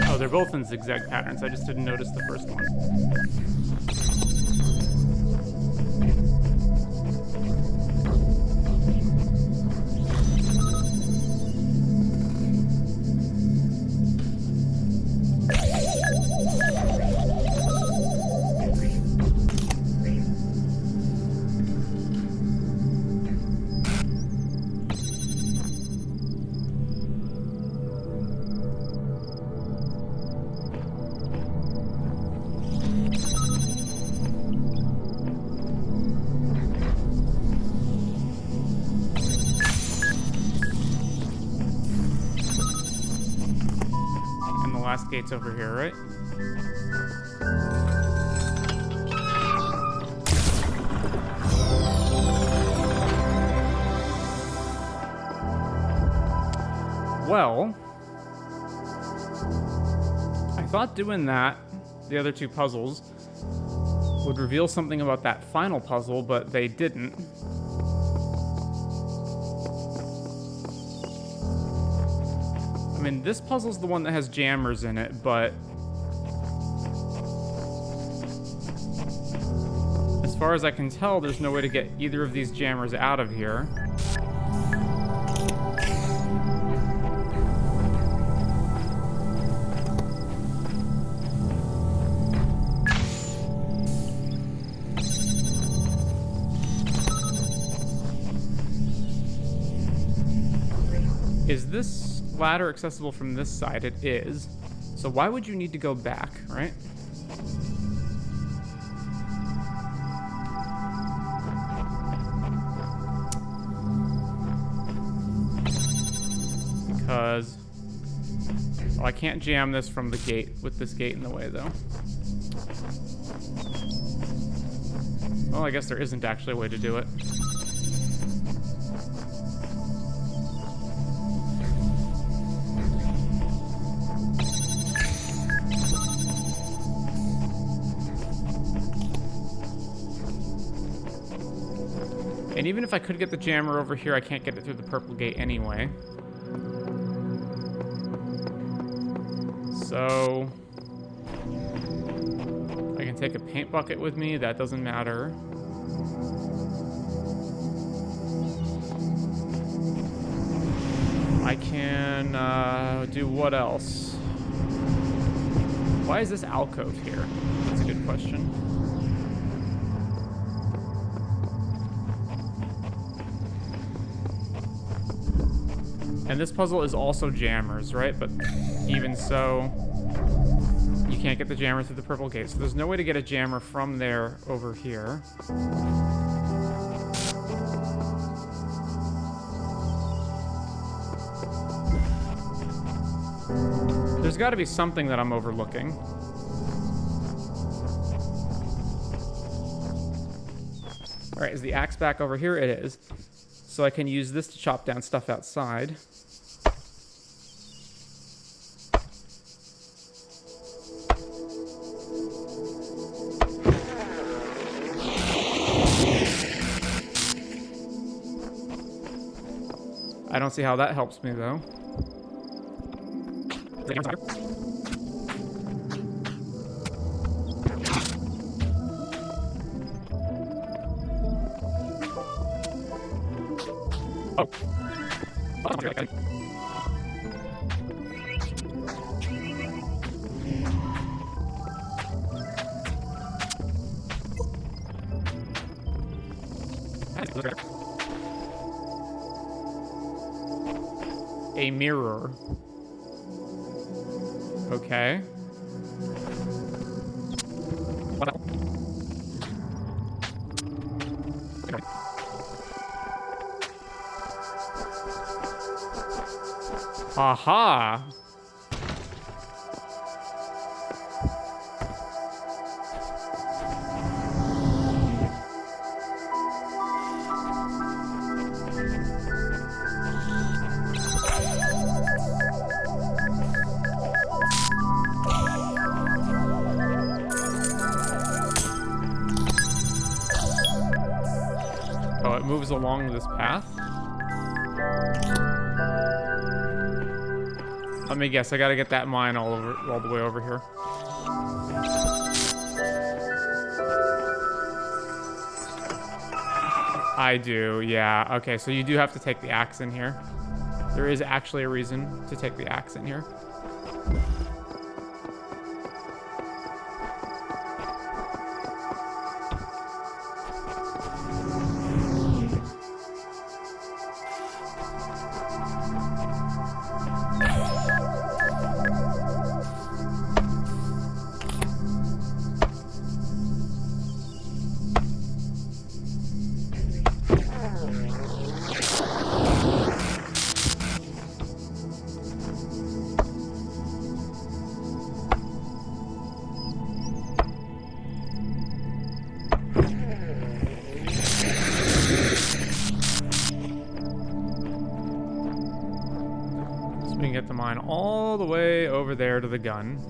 Oh, they're both in zigzag patterns. I just didn't notice the first one. Last gate's over here, right? Well, I thought doing that, the other two puzzles, would reveal something about that final puzzle, but they didn't. I mean, this puzzle's the one that has jammers in it, but as far as I can tell, there's no way to get either of these jammers out of here. Is this ladder accessible from this side? It is. So why would you need to go back, right? Because well, I can't jam this from the gate with this gate in the way, though. Well, I guess there isn't actually a way to do it. And even if I could get the jammer over here, I can't get it through the purple gate anyway. So I can take a paint bucket with me. That doesn't matter. I can do what else? Why is this alcove here? That's a good question. And this puzzle is also jammers, right? But even so, you can't get the jammer through the purple gate. So there's no way to get a jammer from there over here. There's got to be something that I'm overlooking. All right, is the axe back over here? It is. So I can use this to chop down stuff outside. I don't see how that helps me, though. Oh. A mirror. Okay. Aha! moves along this path. Let me guess, I gotta get that mine all the way over here. I do, yeah. Okay, so you do have to take the axe in here. There is actually a reason to take the axe in here. We can get the mine all the way over there to the gun.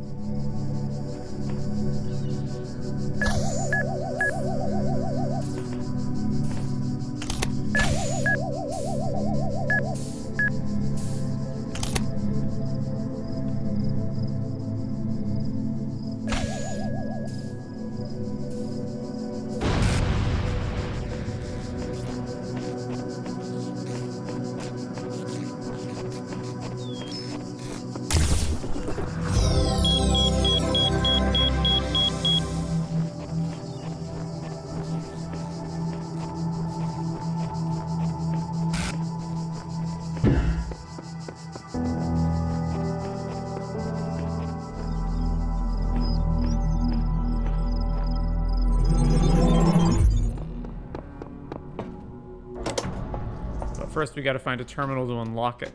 First, we gotta find a terminal to unlock it.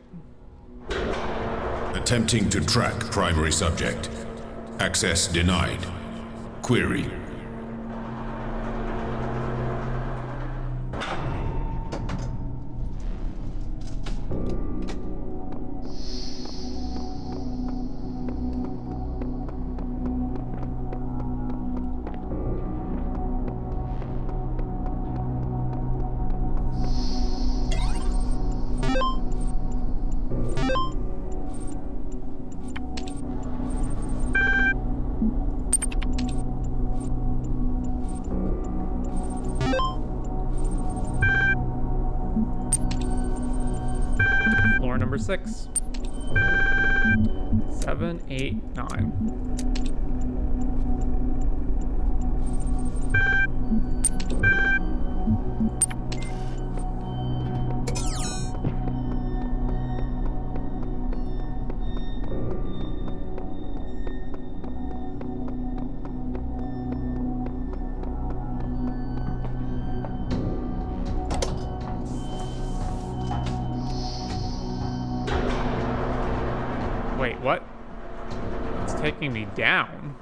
Attempting to track primary subject. Access denied. Query. Number 6. 7, 8, 9. Wait, what? It's taking me down.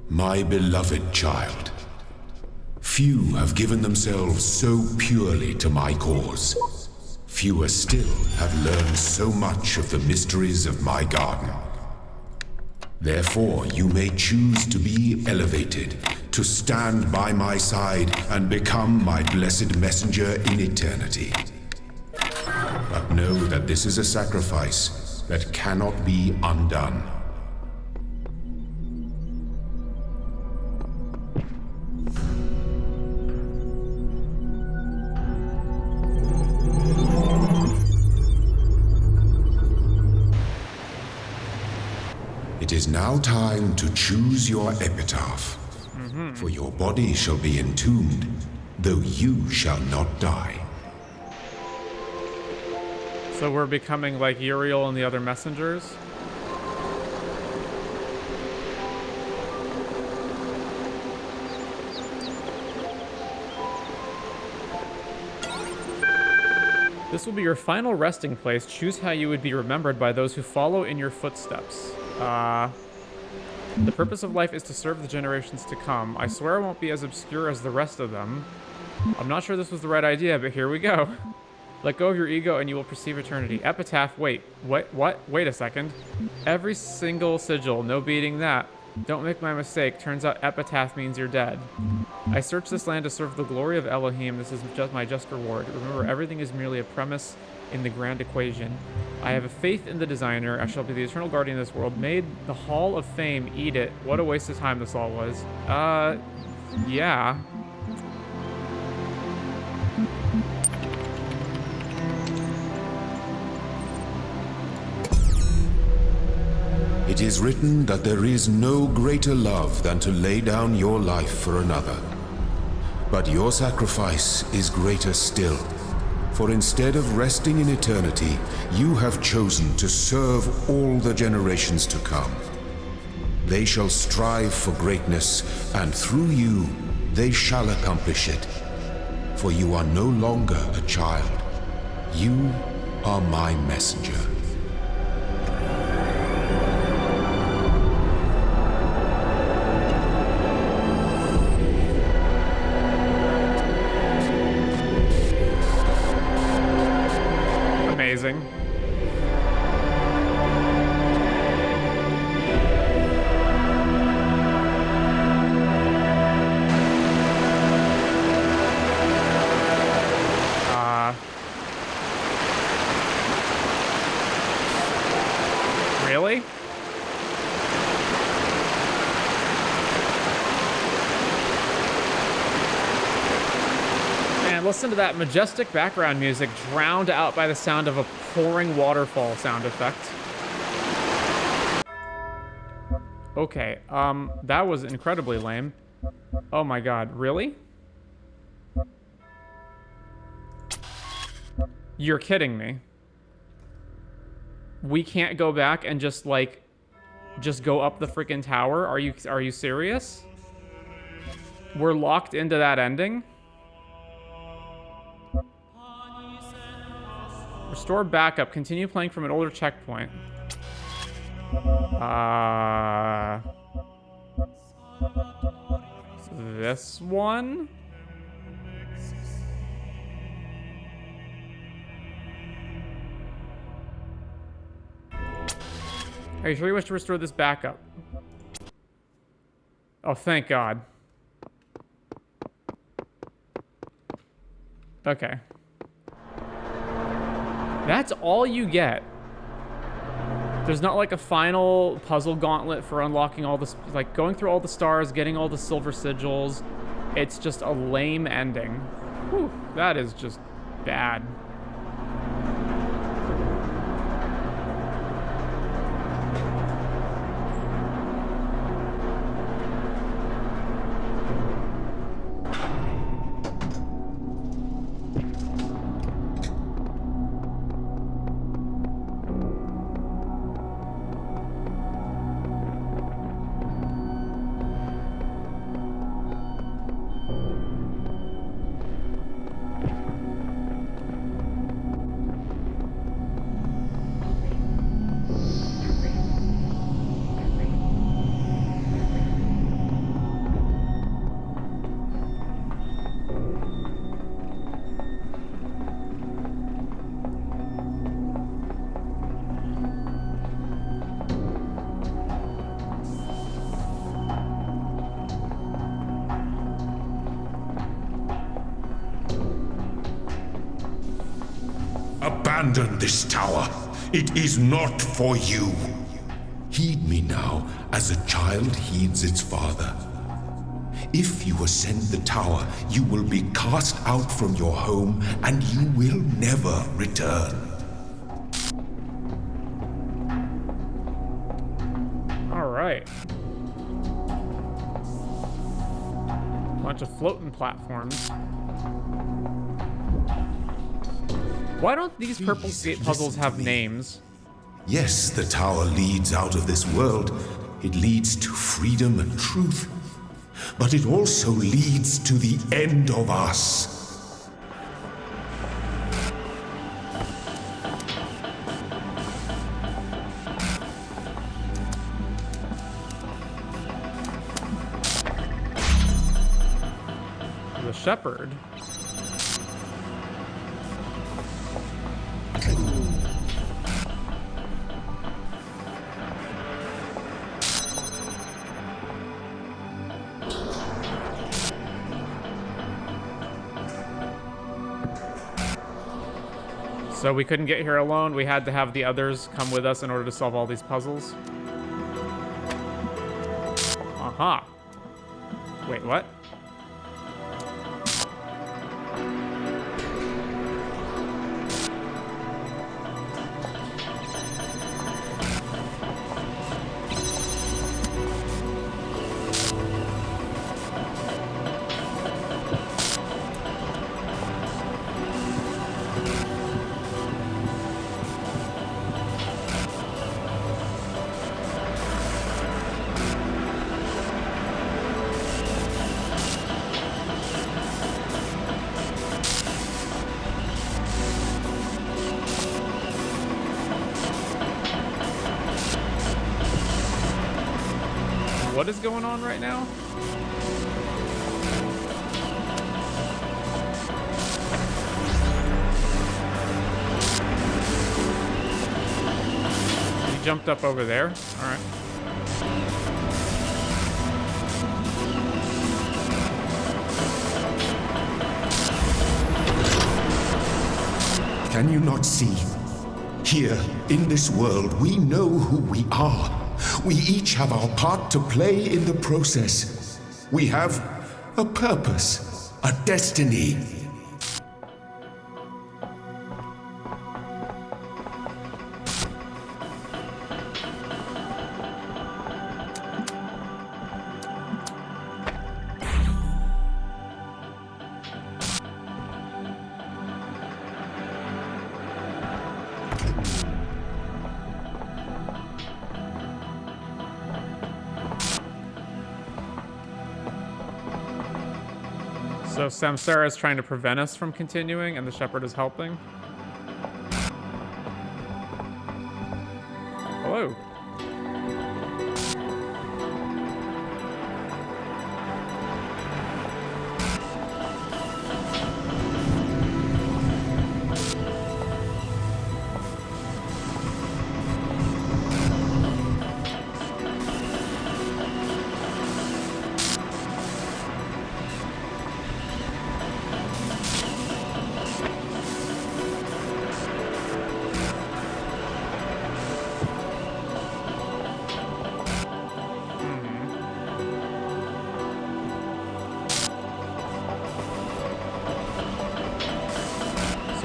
My beloved child, few have given themselves so purely to my cause. Fewer still have learned so much of the mysteries of my garden. Therefore, you may choose to be elevated, to stand by my side and become my blessed messenger in eternity. But know that this is a sacrifice that cannot be undone. It is now time to choose your epitaph. For your body shall be entombed, though you shall not die. So we're becoming like Uriel and the other messengers? This will be your final resting place. Choose how you would be remembered by those who follow in your footsteps. The purpose of life is to serve the generations to come. I swear I won't be as obscure as the rest of them. I'm not sure this was the right idea, but here we go. Let go of your ego and you will perceive eternity. Epitaph, wait, what? Wait a second. Every single sigil, no beating that. Don't make my mistake. Turns out epitaph means you're dead. I searched this land to serve the glory of Elohim. This is just my just reward. Remember, everything is merely a premise in the grand equation. I have a faith in the designer. I shall be the eternal guardian of this world. Made the Hall of Fame. Eat it. What a waste of time this all was. Yeah. It is written that there is no greater love than to lay down your life for another. But your sacrifice is greater still. For instead of resting in eternity, you have chosen to serve all the generations to come. They shall strive for greatness, and through you, they shall accomplish it. For you are no longer a child. You are my messenger. Amazing. Really? Man, listen to that majestic background music drowned out by the sound of a pouring waterfall sound effect. Okay, that was incredibly lame. Oh my god, really? You're kidding me. We can't go back and just go up the freaking tower? Are you serious? We're locked into that ending? Restore backup. Continue playing from an older checkpoint. This one? Are you sure you wish to restore this backup? Oh, thank God. Okay. That's all you get. There's not like a final puzzle gauntlet for unlocking all this, like going through all the stars, getting all the silver sigils. It's just a lame ending. Whew, that is just bad. Abandon this tower. It is not for you. Heed me now, as a child heeds its father. If you ascend the tower, you will be cast out from your home, and you will never return. All right. Bunch of floating platforms. Why don't these purple gate puzzles have names? Yes, the tower leads out of this world. It leads to freedom and truth. But it also leads to the end of us. shepherd. So we couldn't get here alone. We had to have the others come with us in order to solve all these puzzles. Aha. Wait, what? What is going on right now? He jumped up over there. All right. Can you not see? Here, in this world, we know who we are. We each have our part to play in the process. We have a purpose, a destiny. So Samsara is trying to prevent us from continuing, and the shepherd is helping. Hello.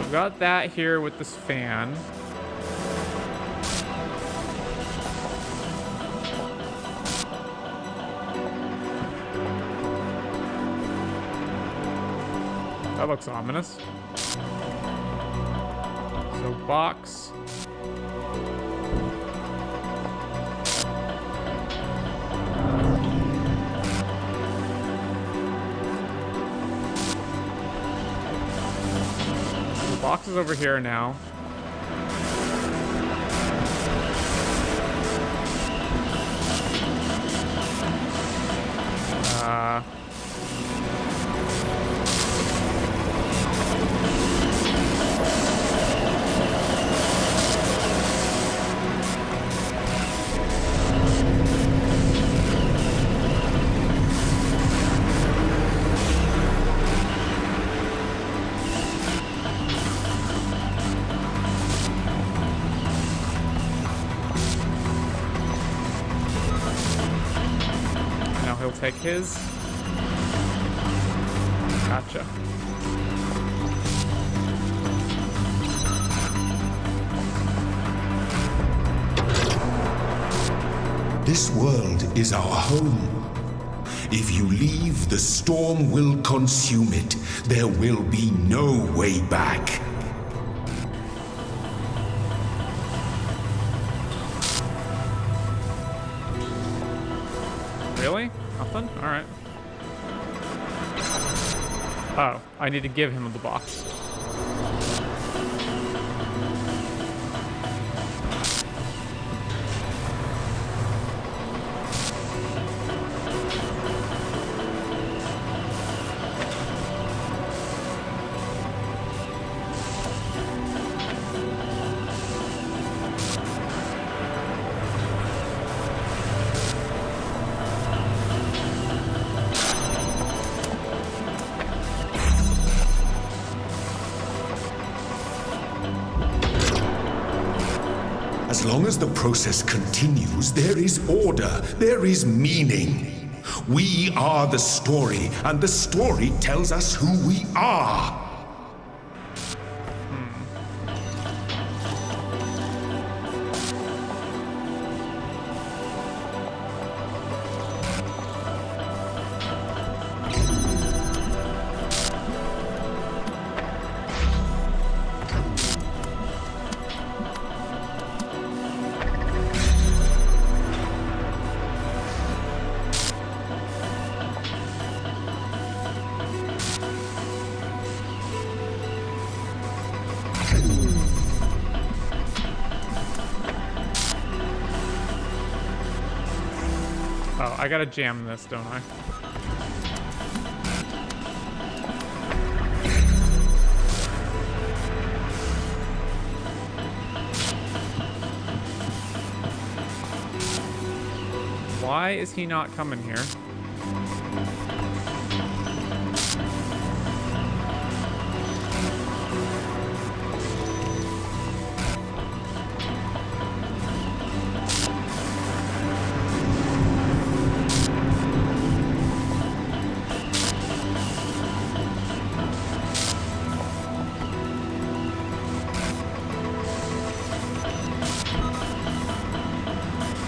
Got that here with this fan. That looks ominous. So box. Box is over here now. Take his. Gotcha. This world is our home. If you leave, the storm will consume it. There will be no way back. Really? Nothing? Alright. Oh, I need to give him the box. As long as the process continues, there is order, there is meaning. We are the story, and the story tells us who we are. Oh, I gotta jam this, don't I? Why is he not coming here?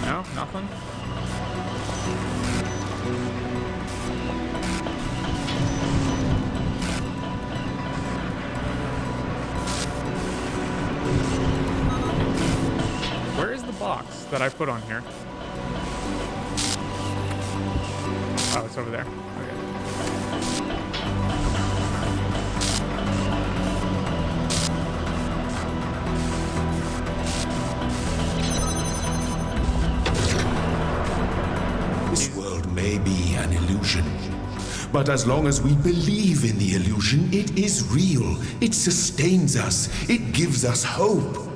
No, nothing? Where is the box that I put on here? Oh, it's over there. Okay. This world may be an illusion, but as long as we believe in the illusion, it is real. It sustains us. It gives us hope.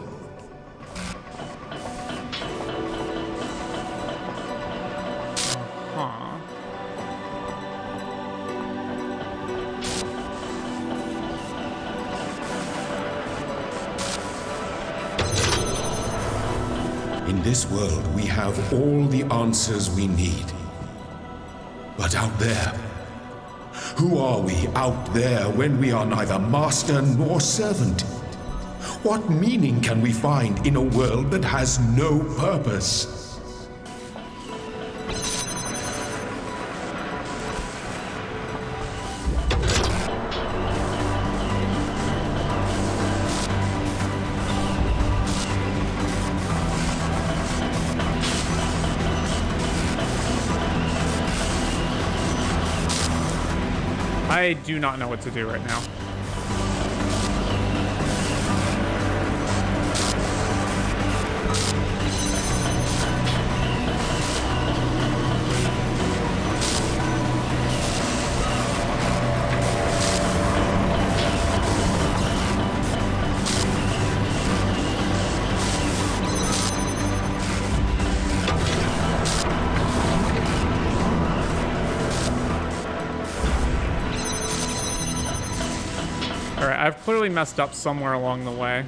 Huh. In this world, we have all the answers we need. But out there, who are we out there when we are neither master nor servant? What meaning can we find in a world that has no purpose? I do not know what to do right now. Alright, I've clearly messed up somewhere along the way.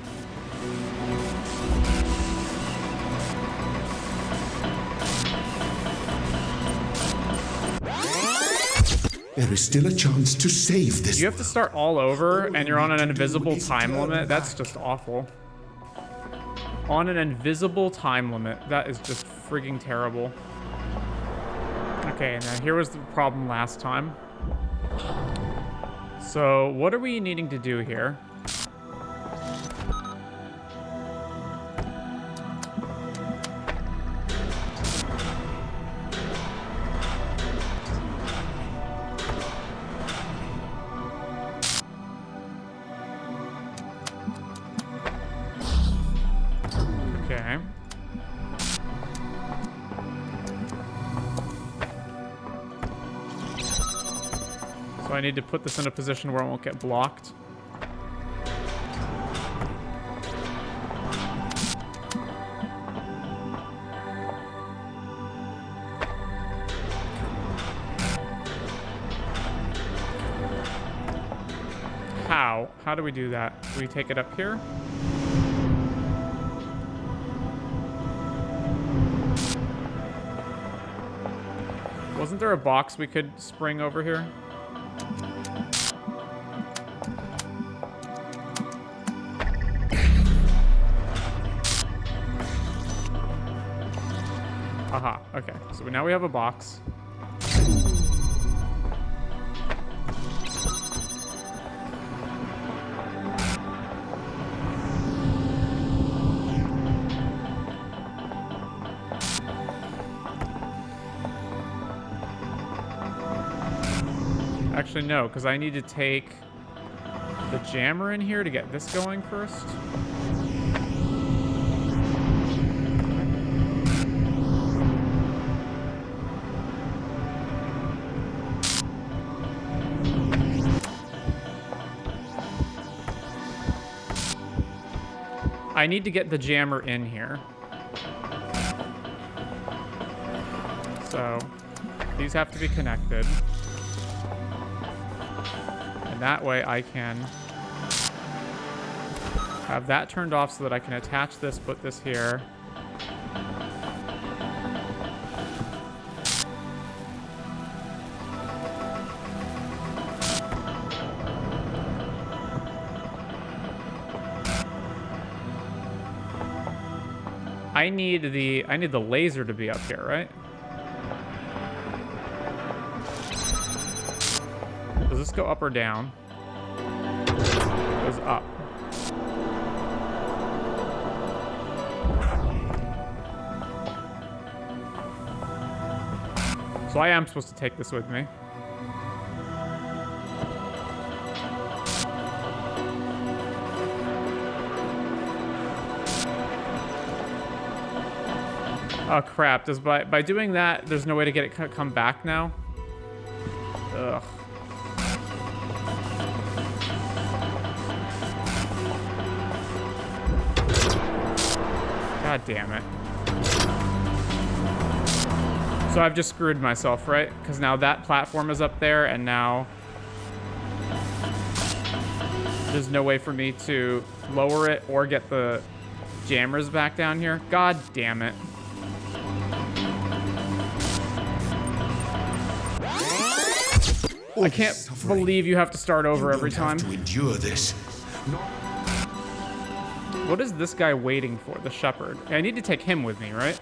There is still a chance to save this. You have to start all over, and you're on an invisible time limit. That's just awful. On an invisible time limit. That is just frigging terrible. Okay, now here was the problem last time. So, what are we needing to do here? Okay. So I need to put this in a position where it won't get blocked. How do we do that? Do we take it up here? Wasn't there a box we could spring over here? Aha, okay. So now we have a box. Actually, no, because I need to take the jammer in here to get this going first. I need to get the jammer in here. So these have to be connected. And that way I can have that turned off so that I can attach this, put this here. I need the laser to be up here, right? Does this go up or down? It goes up. So I am supposed to take this with me. Oh crap, does by doing that, there's no way to get it come back now? Ugh. God damn it. So I've just screwed myself, right? Because now that platform is up there, and now there's no way for me to lower it or get the jammers back down here. God damn it. I can't believe you have to start over every time. To endure this. What is this guy waiting for? The shepherd. I need to take him with me, right?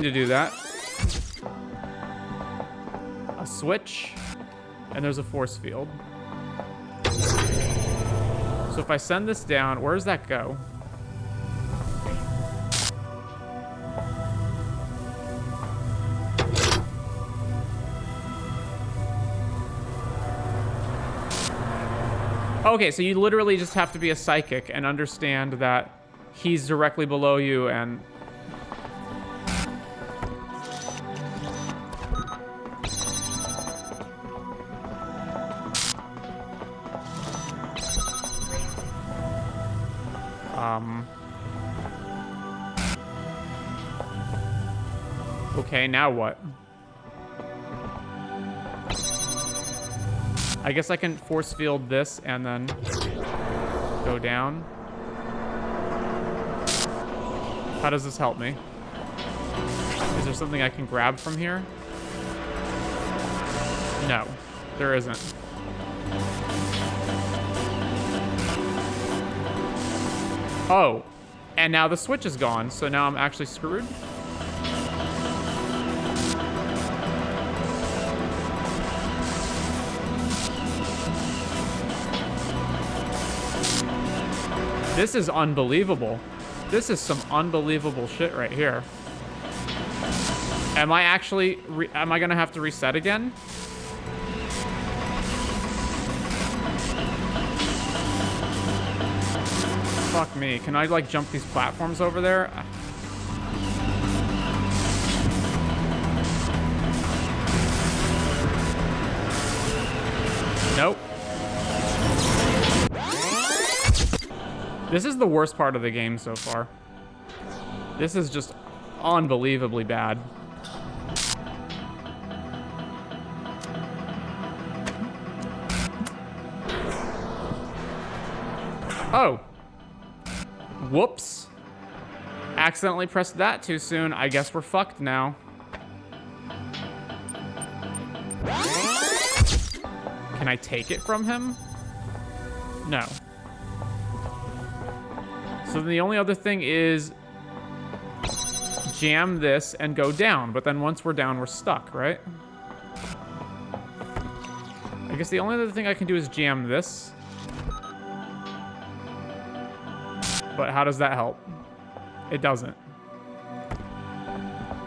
To do that. A switch, and there's a force field. So if I send this down, where does that go? Okay, so you literally just have to be a psychic and understand that he's directly below you and okay, now what? I guess I can force field this and then go down. How does this help me? Is there something I can grab from here? No, there isn't. Oh, and now the switch is gone, so now I'm actually screwed. This is unbelievable. This is some unbelievable shit right here. Am I actually, am I gonna have to reset again? Fuck me. Can I, like, jump these platforms over there? Nope. This is the worst part of the game so far. This is just unbelievably bad. Oh. Whoops. Accidentally pressed that too soon. I guess we're fucked now. Can I take it from him? No. So then the only other thing is jam this and go down. But then once we're down, we're stuck, right? I guess the only other thing I can do is jam this. But how does that help? It doesn't.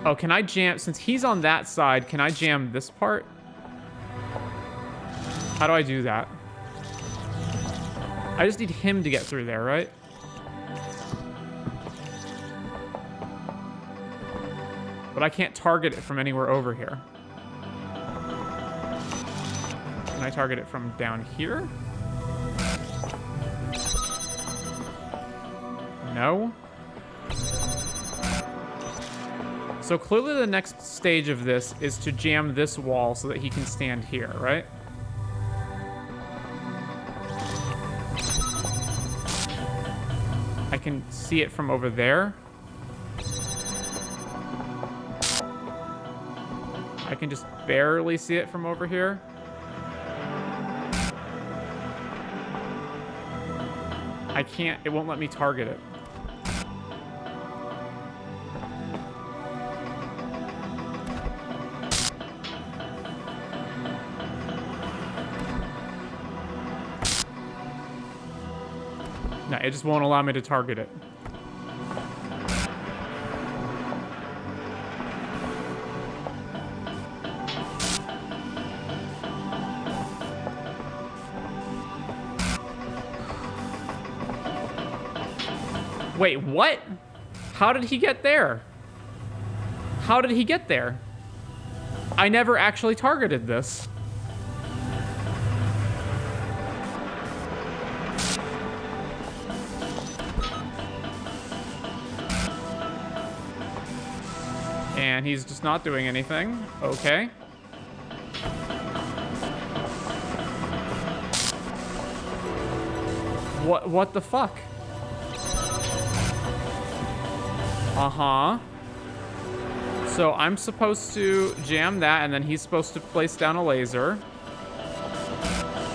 Oh, can I jam? Since he's on that side, can I jam this part? How do I do that? I just need him to get through there, right? But I can't target it from anywhere over here. Can I target it from down here? No. So clearly the next stage of this is to jam this wall so that he can stand here, right? I can see it from over there. I can just barely see it from over here. I can't, it won't let me target it. No, it just won't allow me to target it. Wait, what? How did he get there? How did he get there? I never actually targeted this. And he's just not doing anything. Okay. What the fuck? Uh-huh. So I'm supposed to jam that, and then he's supposed to place down a laser.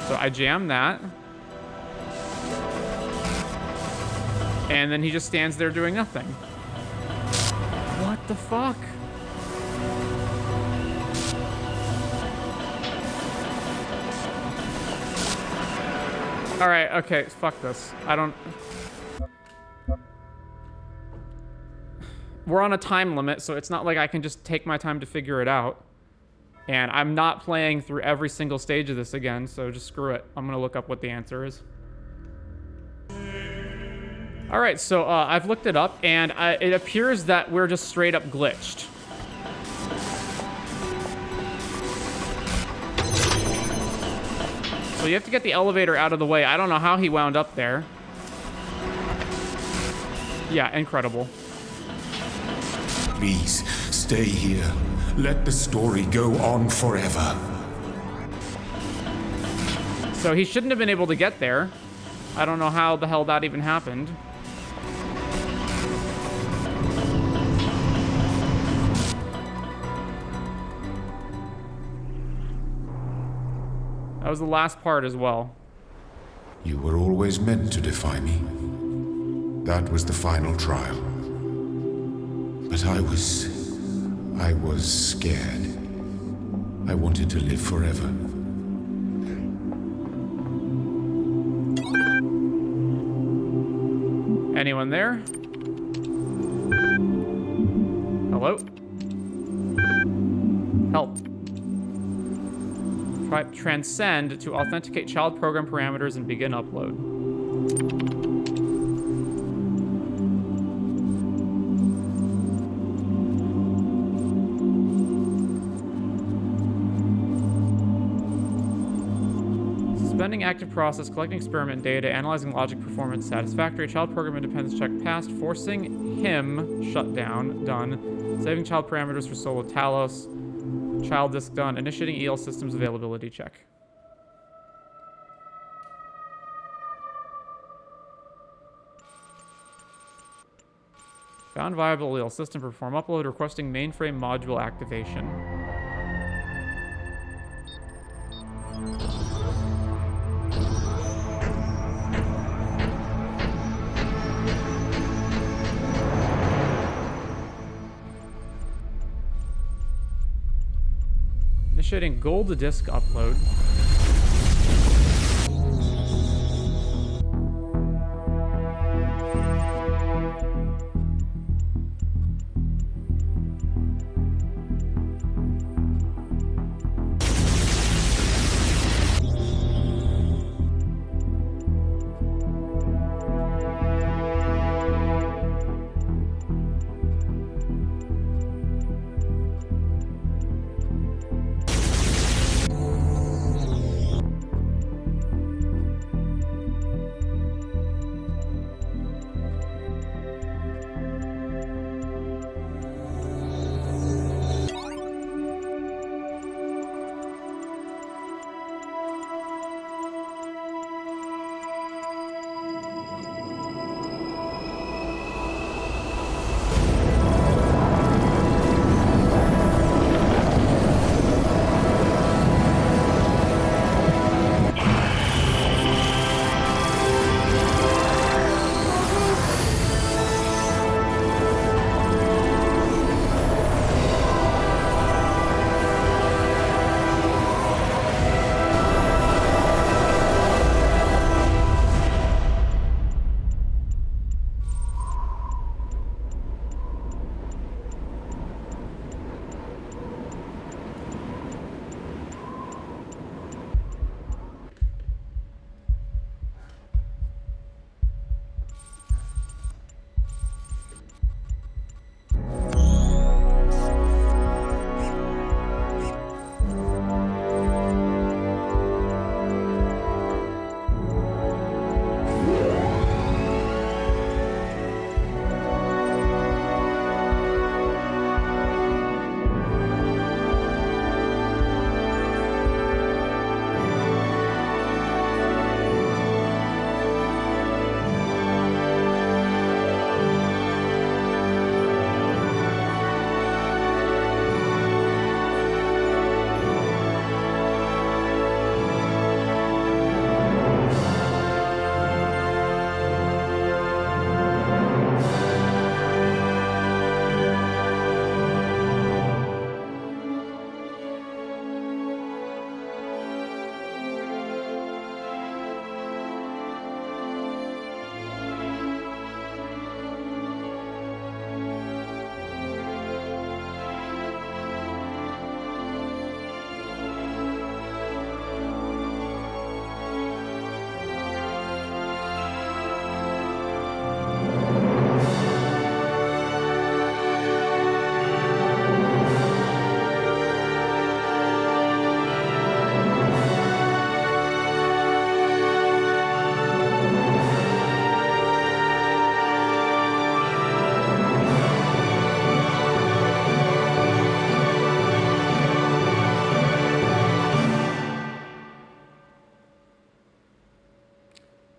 So I jam that. And then he just stands there doing nothing. What the fuck? Alright, okay, fuck this. I don't... We're on a time limit, so it's not like I can just take my time to figure it out. And I'm not playing through every single stage of this again, so just screw it. I'm gonna look up what the answer is. Alright, so I've looked it up, and it appears that we're just straight up glitched. So you have to get the elevator out of the way. I don't know how he wound up there. Yeah, incredible. Please, stay here. Let the story go on forever. So he shouldn't have been able to get there. I don't know how the hell that even happened. That was the last part as well. You were always meant to defy me. That was the final trial. But I was scared. I wanted to live forever. Anyone there? Hello? Help. Try transcend to authenticate child program parameters and begin upload. Suspending active process, collecting experiment data, analyzing logic performance satisfactory, child program independence check passed, forcing him shut down, done, saving child parameters for solo Talos, child disk done, initiating EL systems availability check. Found viable EL system, perform upload, requesting mainframe module activation. Initiating gold disk upload.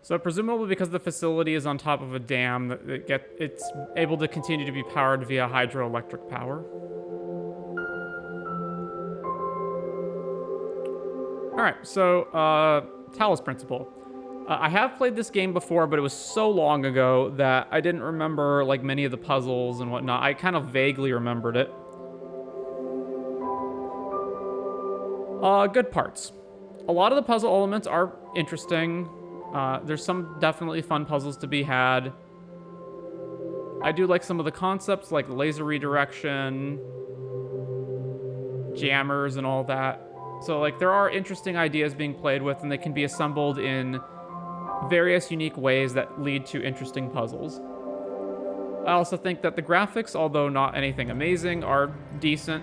So presumably because the facility is on top of a dam, it's able to continue to be powered via hydroelectric power. All right, so Talos Principle. I have played this game before, but it was so long ago that I didn't remember like many of the puzzles and whatnot. I kind of vaguely remembered it. Good parts. A lot of the puzzle elements are interesting. There's some definitely fun puzzles to be had. I do like some of the concepts, like laser redirection, jammers, and all that. So, like, there are interesting ideas being played with, and they can be assembled in various unique ways that lead to interesting puzzles. I also think that the graphics, although not anything amazing, are decent.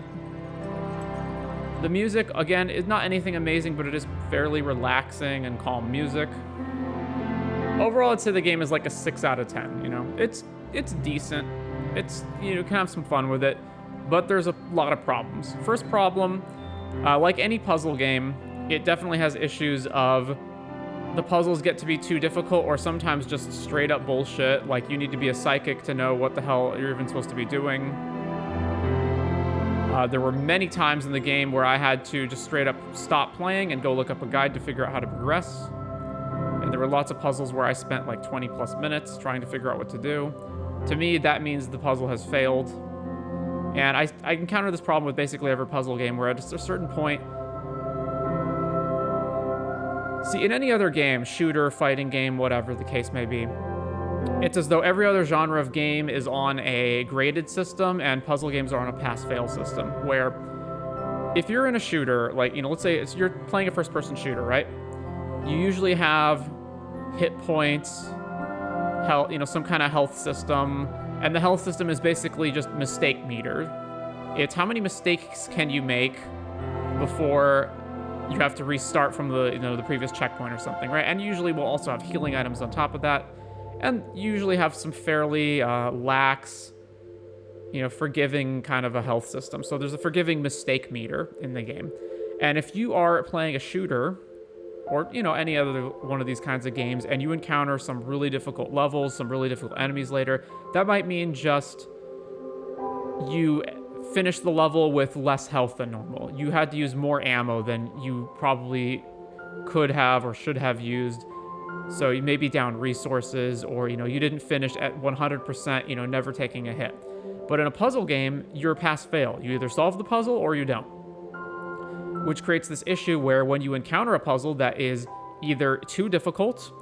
The music, again, is not anything amazing, but it is fairly relaxing and calm music. Overall, I'd say the game is like a 6 out of 10, you know? It's decent. It's, you know, you can have some fun with it, but there's a lot of problems. First problem, like any puzzle game, it definitely has issues of the puzzles get to be too difficult or sometimes just straight up bullshit. Like, you need to be a psychic to know what the hell you're even supposed to be doing. There were many times in the game where I had to just straight up stop playing and go look up a guide to figure out how to progress. And there were lots of puzzles where I spent like 20 plus minutes trying to figure out what to do. To me, that means the puzzle has failed. And I encounter this problem with basically every puzzle game where at a certain point... See, in any other game, shooter, fighting game, whatever the case may be, it's as though every other genre of game is on a graded system and puzzle games are on a pass-fail system, where if you're in a shooter, like, you know, let's say you're playing a first-person shooter, right? You usually have hit points, health, you know, some kind of health system, and the health system is basically just mistake meter. It's how many mistakes can you make before you have to restart from the, you know, the previous checkpoint or something, right? And usually we'll also have healing items on top of that, and usually have some fairly lax, you know, forgiving kind of a health system. So there's a forgiving mistake meter in the game. And if you are playing a shooter, or, you know, any other one of these kinds of games, and you encounter some really difficult levels, some really difficult enemies later, that might mean just you finish the level with less health than normal. You had to use more ammo than you probably could have or should have used. So you may be down resources, or, you know, you didn't finish at 100%, you know, never taking a hit. But in a puzzle game, you're pass-fail. You either solve the puzzle or you don't. Which creates this issue where when you encounter a puzzle that is either too difficult,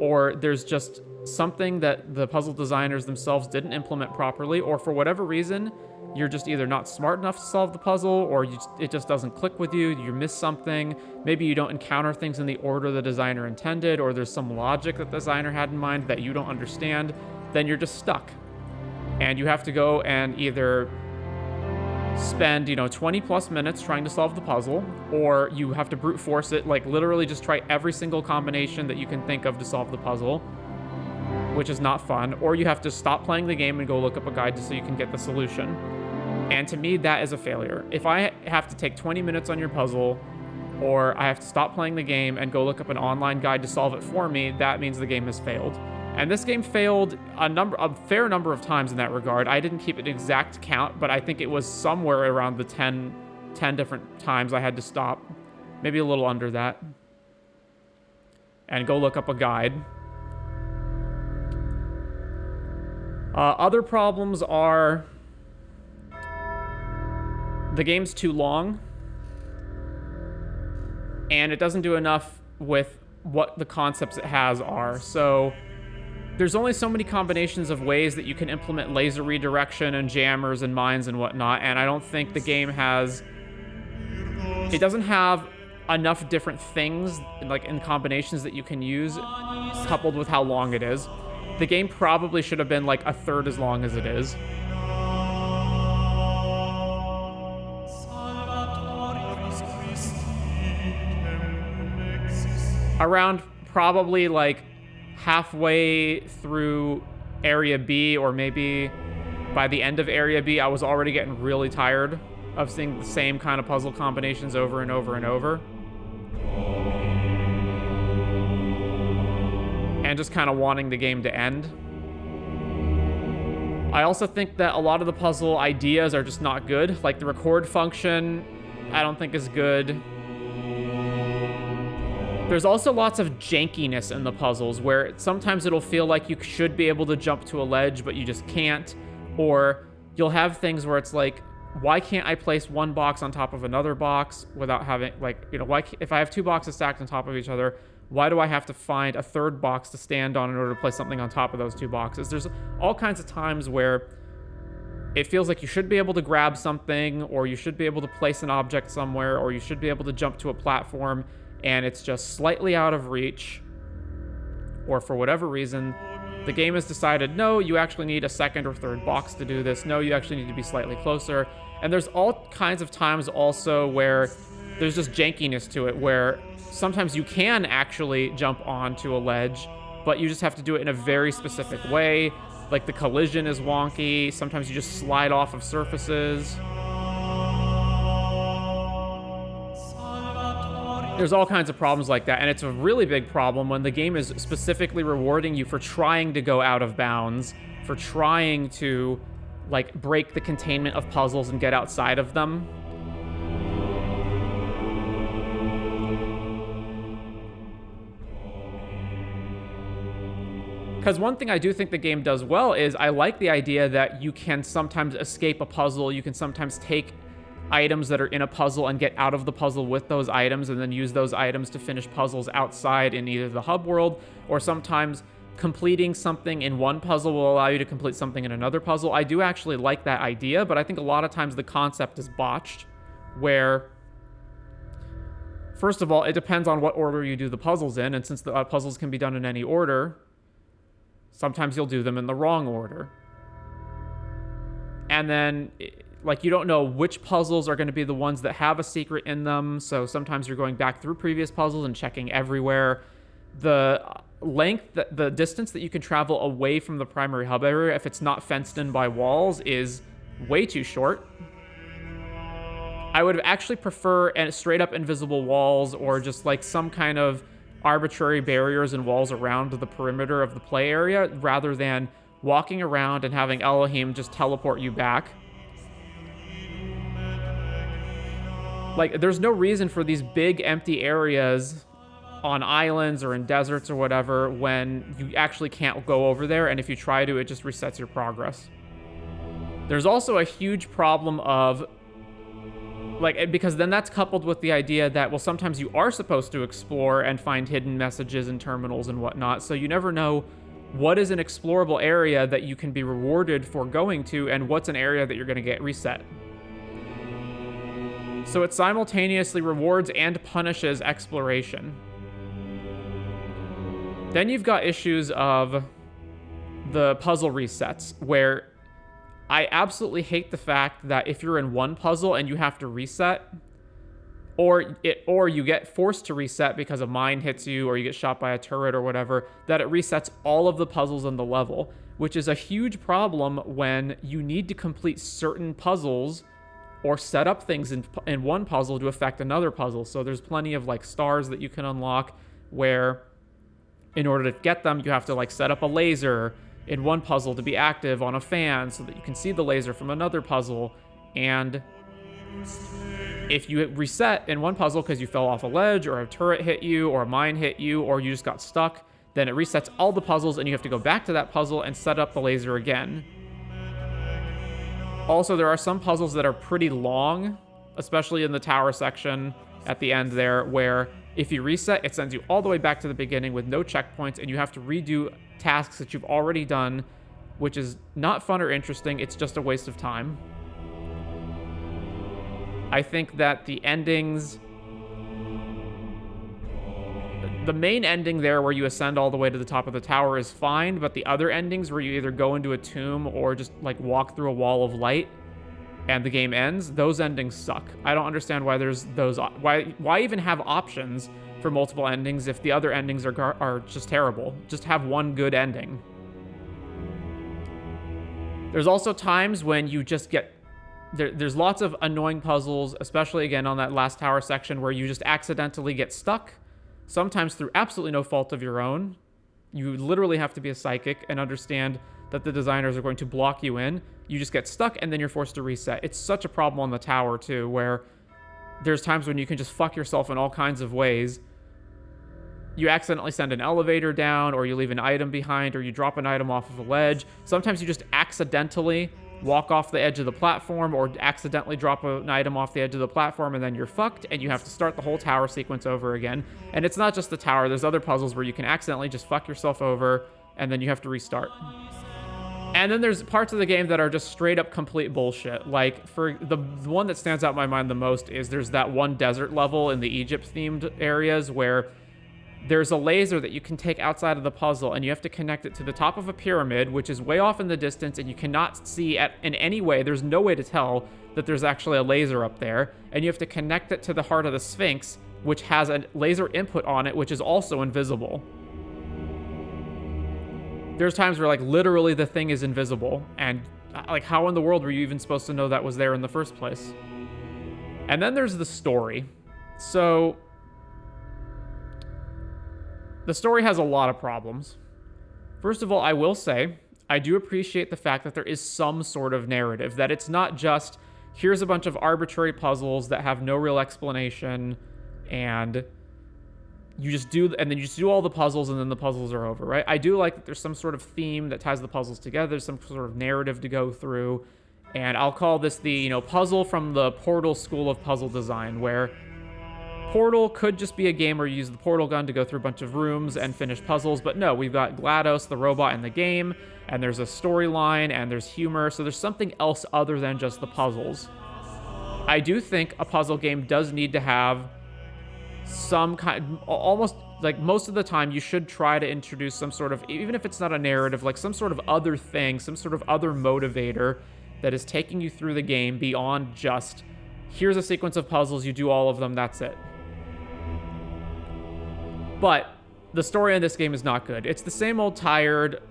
or there's just something that the puzzle designers themselves didn't implement properly, or for whatever reason, you're just either not smart enough to solve the puzzle, or it just doesn't click with you, you miss something, maybe you don't encounter things in the order the designer intended, or there's some logic that the designer had in mind that you don't understand, then you're just stuck. And you have to go and either spend, you know, 20 plus minutes trying to solve the puzzle, or you have to brute force it, like literally just try every single combination that you can think of to solve the puzzle, which is not fun, or you have to stop playing the game and go look up a guide so you can get the solution. And to me, that is a failure. If I have to take 20 minutes on your puzzle, or I have to stop playing the game and go look up an online guide to solve it for me, that means the game has failed. And this game failed a fair number of times in that regard. I didn't keep an exact count, but I think it was somewhere around the 10 different times I had to stop. Maybe a little under that. And go look up a guide. Other problems are the game's too long, and it doesn't do enough with what the concepts it has are. So there's only so many combinations of ways that you can implement laser redirection and jammers and mines and whatnot, and I don't think the game has... It doesn't have enough different things, like in combinations that you can use, coupled with how long it is. The game probably should have been like a third as long as it is. Around probably like halfway through Area B, or maybe by the end of Area B, I was already getting really tired of seeing the same kind of puzzle combinations over and over and over. And just kind of wanting the game to end. I also think that a lot of the puzzle ideas are just not good. Like the record function, I don't think is good. There's also lots of jankiness in the puzzles where sometimes it'll feel like you should be able to jump to a ledge, but you just can't. Or you'll have things where it's like, why can't I place one box on top of another box without having, like, you know, if I have two boxes stacked on top of each other, why do I have to find a third box to stand on in order to place something on top of those two boxes? There's all kinds of times where it feels like you should be able to grab something, or you should be able to place an object somewhere, or you should be able to jump to a platform, and it's just slightly out of reach, or for whatever reason, the game has decided, no, you actually need a second or third box to do this. No, you actually need to be slightly closer. And there's all kinds of times also where there's just jankiness to it where sometimes you can actually jump onto a ledge, but you just have to do it in a very specific way. Like the collision is wonky. Sometimes you just slide off of surfaces. There's all kinds of problems like that, and it's a really big problem when the game is specifically rewarding you for trying to go out of bounds, for trying to, like, break the containment of puzzles and get outside of them. Because one thing I do think the game does well is I like the idea that you can sometimes escape a puzzle, you can sometimes take items that are in a puzzle and get out of the puzzle with those items and then use those items to finish puzzles outside in either the hub world, or sometimes completing something in one puzzle will allow you to complete something in another puzzle. I do actually like that idea, but I think a lot of times the concept is botched, where first of all, it depends on what order you do the puzzles in, and since the puzzles can be done in any order, sometimes you'll do them in the wrong order. And then, like, you don't know which puzzles are going to be the ones that have a secret in them, so sometimes you're going back through previous puzzles and checking everywhere. The length, the distance that you can travel away from the primary hub area, if it's not fenced in by walls, is way too short. I would actually prefer straight up invisible walls, or just like some kind of arbitrary barriers and walls around the perimeter of the play area, rather than walking around and having Elohim just teleport you back. Like, there's no reason for these big empty areas on islands or in deserts or whatever when you actually can't go over there, and if you try to, it just resets your progress. There's also a huge problem of, like, because then that's coupled with the idea that, well, sometimes you are supposed to explore and find hidden messages and terminals and whatnot, so you never know what is an explorable area that you can be rewarded for going to, and what's an area that you're going to get reset. So it simultaneously rewards and punishes exploration. Then you've got issues of the puzzle resets, where I absolutely hate the fact that if you're in one puzzle and you have to reset, or you get forced to reset because a mine hits you or you get shot by a turret or whatever, that it resets all of the puzzles in the level, which is a huge problem when you need to complete certain puzzles or set up things in one puzzle to affect another puzzle. So there's plenty of, like, stars that you can unlock where in order to get them, you have to, like, set up a laser in one puzzle to be active on a fan so that you can see the laser from another puzzle. And if you reset in one puzzle because you fell off a ledge, or a turret hit you, or a mine hit you, or you just got stuck, then it resets all the puzzles and you have to go back to that puzzle and set up the laser again. Also, there are some puzzles that are pretty long, especially in the tower section at the end there, where if you reset, it sends you all the way back to the beginning with no checkpoints, and you have to redo tasks that you've already done, which is not fun or interesting. It's just a waste of time. I think that the endings... The main ending there where you ascend all the way to the top of the tower is fine, but the other endings where you either go into a tomb or just, like, walk through a wall of light and the game ends, those endings suck. I don't understand why there's those... Why even have options for multiple endings if the other endings are just terrible? Just have one good ending. There's also times when you just get... There's lots of annoying puzzles, especially, again, on that last tower section, where you just accidentally get stuck, sometimes through absolutely no fault of your own. You literally have to be a psychic and understand that the designers are going to block you in. You just get stuck, and then you're forced to reset. It's such a problem on the tower, too, where there's times when you can just fuck yourself in all kinds of ways. You accidentally send an elevator down, or you leave an item behind, or you drop an item off of a ledge. Sometimes you just accidentally walk off the edge of the platform, or accidentally drop an item off the edge of the platform, and then you're fucked, and you have to start the whole tower sequence over again. And it's not just the tower. There's other puzzles where you can accidentally just fuck yourself over, and then you have to restart. And then there's parts of the game that are just straight up complete bullshit. Like, for the one that stands out in my mind the most is there's that one desert level in the Egypt-themed areas where there's a laser that you can take outside of the puzzle, and you have to connect it to the top of a pyramid, which is way off in the distance, and you cannot see in any way, there's no way to tell that there's actually a laser up there, and you have to connect it to the heart of the Sphinx, which has a laser input on it, which is also invisible. There's times where, like, literally the thing is invisible, and, like, how in the world were you even supposed to know that was there in the first place? And then there's the story. So, the story has a lot of problems. First of all, I will say, I do appreciate the fact that there is some sort of narrative, that it's not just, here's a bunch of arbitrary puzzles that have no real explanation, and you just do, and then you just do all the puzzles, and then the puzzles are over, right? I do like that there's some sort of theme that ties the puzzles together, there's some sort of narrative to go through, and I'll call this the, puzzle from the Portal School of Puzzle Design, where Portal could just be a game where you use the portal gun to go through a bunch of rooms and finish puzzles, but no, we've got GLaDOS, the robot, in the game, and there's a storyline, and there's humor, so there's something else other than just the puzzles. I do think a puzzle game does need to have some kind, almost, like, most of the time, you should try to introduce some sort of, even if it's not a narrative, like some sort of other thing, some sort of other motivator that is taking you through the game beyond just, here's a sequence of puzzles, you do all of them, that's it. But the story in this game is not good. It's the same old tired,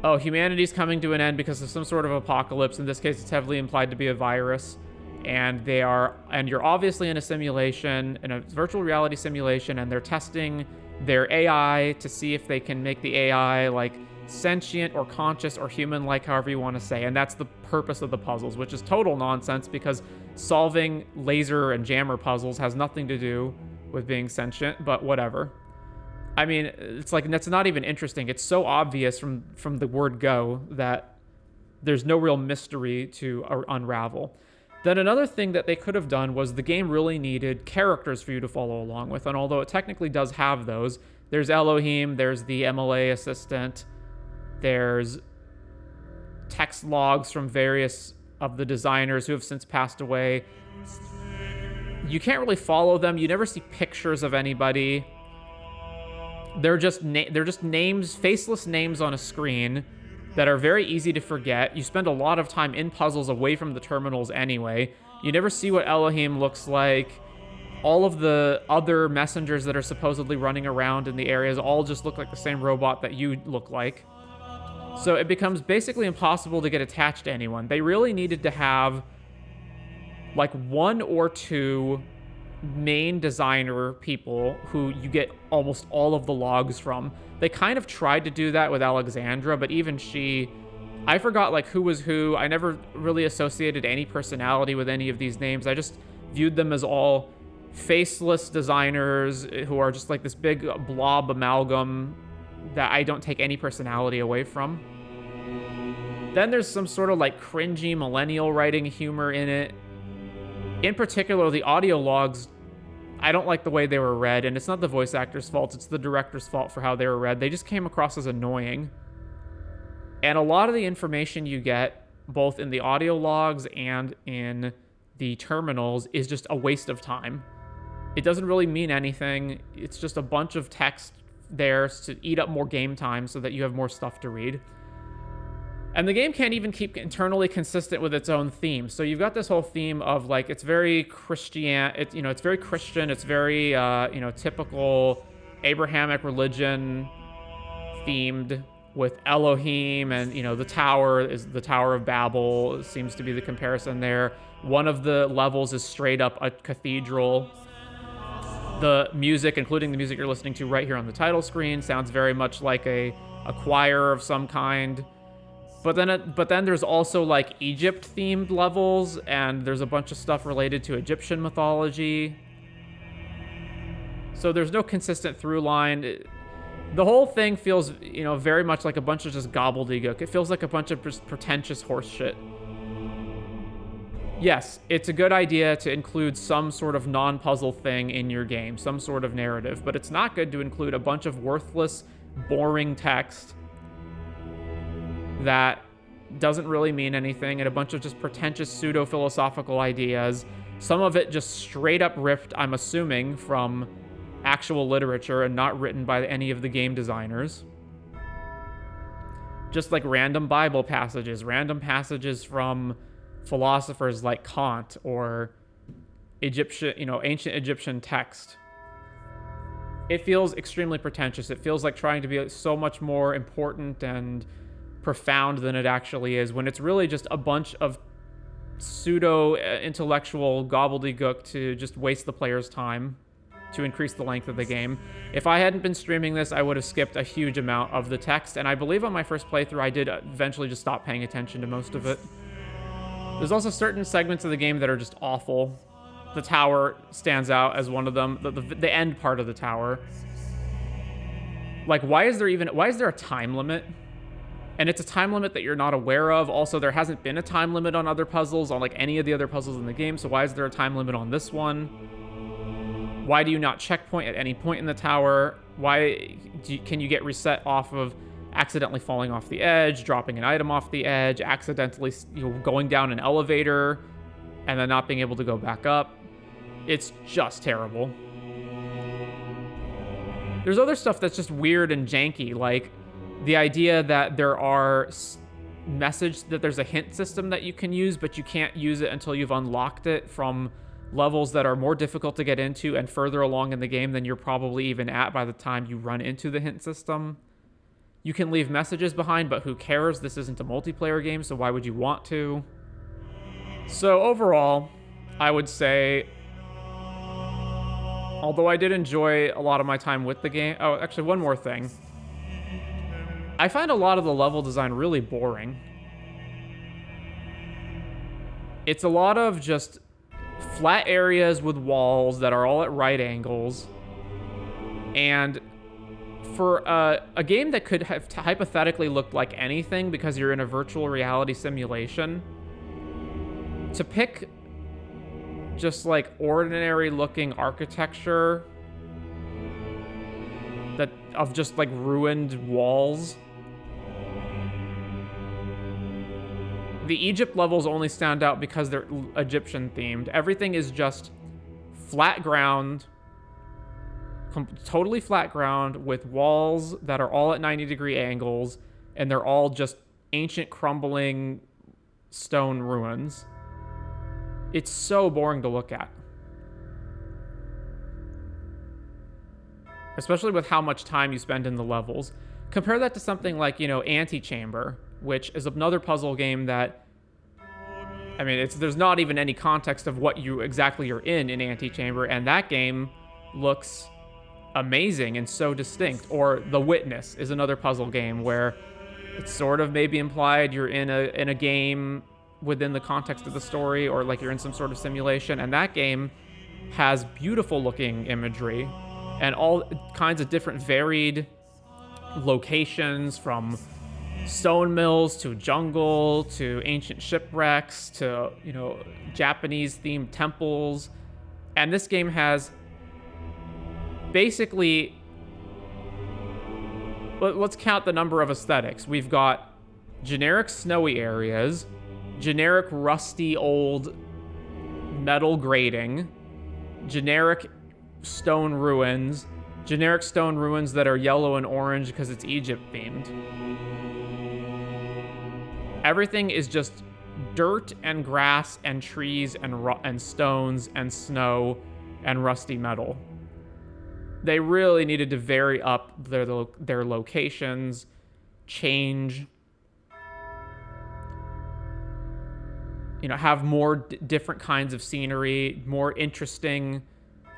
oh, humanity's coming to an end because of some sort of apocalypse. In this case, it's heavily implied to be a virus. And you're obviously in a simulation, in a virtual reality simulation, and they're testing their AI to see if they can make the AI, like, sentient or conscious or human-like, however you want to say. And that's the purpose of the puzzles, which is total nonsense because solving laser and jammer puzzles has nothing to do with being sentient, but whatever. I mean, it's like, that's not even interesting. It's so obvious from the word go that there's no real mystery to unravel. Then another thing that they could have done was the game really needed characters for you to follow along with, and although it technically does have those, there's Elohim, there's the MLA assistant, there's text logs from various of the designers who have since passed away. You can't really follow them. You never see pictures of anybody. They're just names, faceless names on a screen that are very easy to forget. You spend a lot of time in puzzles away from the terminals anyway. You never see what Elohim looks like. All of the other messengers that are supposedly running around in the areas all just look like the same robot that you look like. So it becomes basically impossible to get attached to anyone. They really needed to have like one or two main designer people who you get almost all of the logs from. They kind of tried to do that with Alexandra, but even she, I forgot like who was who. I never really associated any personality with any of these names. I just viewed them as all faceless designers who are just like this big blob amalgam that I don't take any personality away from. Then there's some sort of like cringy millennial writing humor in it. In particular, the audio logs, I don't like the way they were read, and it's not the voice actor's fault, it's the director's fault for how they were read. They just came across as annoying. And a lot of the information you get, both in the audio logs and in the terminals, is just a waste of time. It doesn't really mean anything. It's just a bunch of text there to eat up more game time so that you have more stuff to read. And the game can't even keep internally consistent with its own theme. So you've got this whole theme of like, it's very Christian, it's very Christian, it's very, typical Abrahamic religion themed with Elohim, and, the tower is the Tower of Babel, seems to be the comparison there. One of the levels is straight up a cathedral. The music, including the music you're listening to right here on the title screen, sounds very much like a choir of some kind. But then there's also like Egypt-themed levels, and there's a bunch of stuff related to Egyptian mythology. So there's no consistent through line. The whole thing feels, very much like a bunch of just gobbledygook. It feels like a bunch of pretentious horse shit. Yes, it's a good idea to include some sort of non-puzzle thing in your game, some sort of narrative, but it's not good to include a bunch of worthless, boring text that doesn't really mean anything, and a bunch of just pretentious pseudo-philosophical ideas. Some of it just straight up ripped, I'm assuming, from actual literature and not written by any of the game designers. Just like random Bible passages, random passages from philosophers like Kant or ancient Egyptian text. It feels extremely pretentious. It feels like trying to be so much more important and profound than it actually is, when it's really just a bunch of pseudo-intellectual gobbledygook to just waste the player's time to increase the length of the game. If I hadn't been streaming this, I would have skipped a huge amount of the text, and I believe on my first playthrough I did eventually just stop paying attention to most of it. There's also certain segments of the game that are just awful. The tower stands out as one of them, the end part of the tower. Like, why is there a time limit? And it's a time limit that you're not aware of. Also, there hasn't been a time limit on other puzzles, on like any of the other puzzles in the game, so why is there a time limit on this one? Why do you not checkpoint at any point in the tower? Can you get reset off of accidentally falling off the edge, dropping an item off the edge, accidentally going down an elevator, and then not being able to go back up? It's just terrible. There's other stuff that's just weird and janky, like the idea that there's a hint system that you can use, but you can't use it until you've unlocked it from levels that are more difficult to get into and further along in the game than you're probably even at by the time you run into the hint system. You can leave messages behind, but who cares? This isn't a multiplayer game, so why would you want to? So overall, I would say, although I did enjoy a lot of my time with the game... Oh, actually, one more thing. I find a lot of the level design really boring. It's a lot of just flat areas with walls that are all at right angles. And for a game that could have hypothetically looked like anything because you're in a virtual reality simulation, to pick just like ordinary looking architecture that of just like ruined walls. The Egypt levels only stand out because they're Egyptian themed. Everything is just flat ground, totally flat ground with walls that are all at 90-degree angles, and they're all just ancient crumbling stone ruins. It's so boring to look at. Especially with how much time you spend in the levels. Compare that to something like, Antechamber, which is another puzzle game that, I mean, there's not even any context of what you exactly are in Antechamber, and that game looks amazing and so distinct. Or The Witness is another puzzle game where it's sort of maybe implied you're in a game within the context of the story, or like you're in some sort of simulation, and that game has beautiful looking imagery and all kinds of different varied locations, from stone mills to jungle to ancient shipwrecks to Japanese themed temples. And this game has basically, let's count the number of aesthetics. We've got generic snowy areas, generic rusty old metal grating, generic stone ruins that are yellow and orange because it's Egypt themed. Everything is just dirt and grass and trees and stones and snow and rusty metal. They really needed to vary up their locations, change, have more different kinds of scenery, more interesting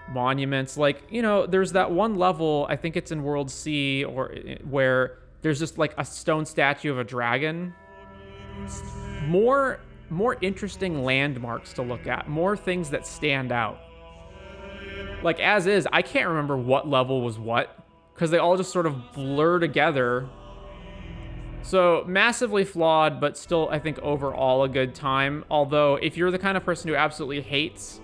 monuments. Like, there's that one level, I think it's in World C, where there's just like a stone statue of a dragon. More interesting landmarks to look at, more things that stand out. Like, as is, I can't remember what level was what, because they all just sort of blur together. So, massively flawed, but still, I think, overall a good time. Although, if you're the kind of person who absolutely hates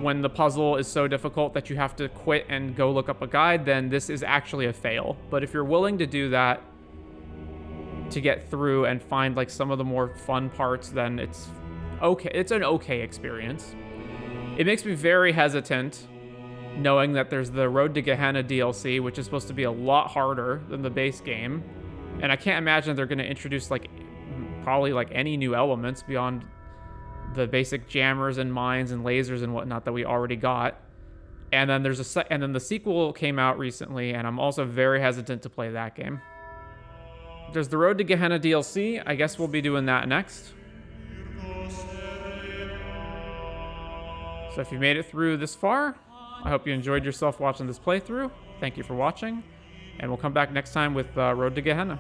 when the puzzle is so difficult that you have to quit and go look up a guide, then this is actually a fail. But if you're willing to do that to get through and find like some of the more fun parts, then it's okay. It's an okay experience. It makes me very hesitant knowing that there's the Road to Gehenna DLC, which is supposed to be a lot harder than the base game. And I can't imagine they're going to introduce like probably like any new elements beyond the basic jammers and mines and lasers and whatnot that we already got. And then and then the sequel came out recently, and I'm also very hesitant to play that game. There's the Road to Gehenna DLC. I guess we'll be doing that next. So if you made it through this far, I hope you enjoyed yourself watching this playthrough. Thank you for watching, and we'll come back next time with Road to Gehenna.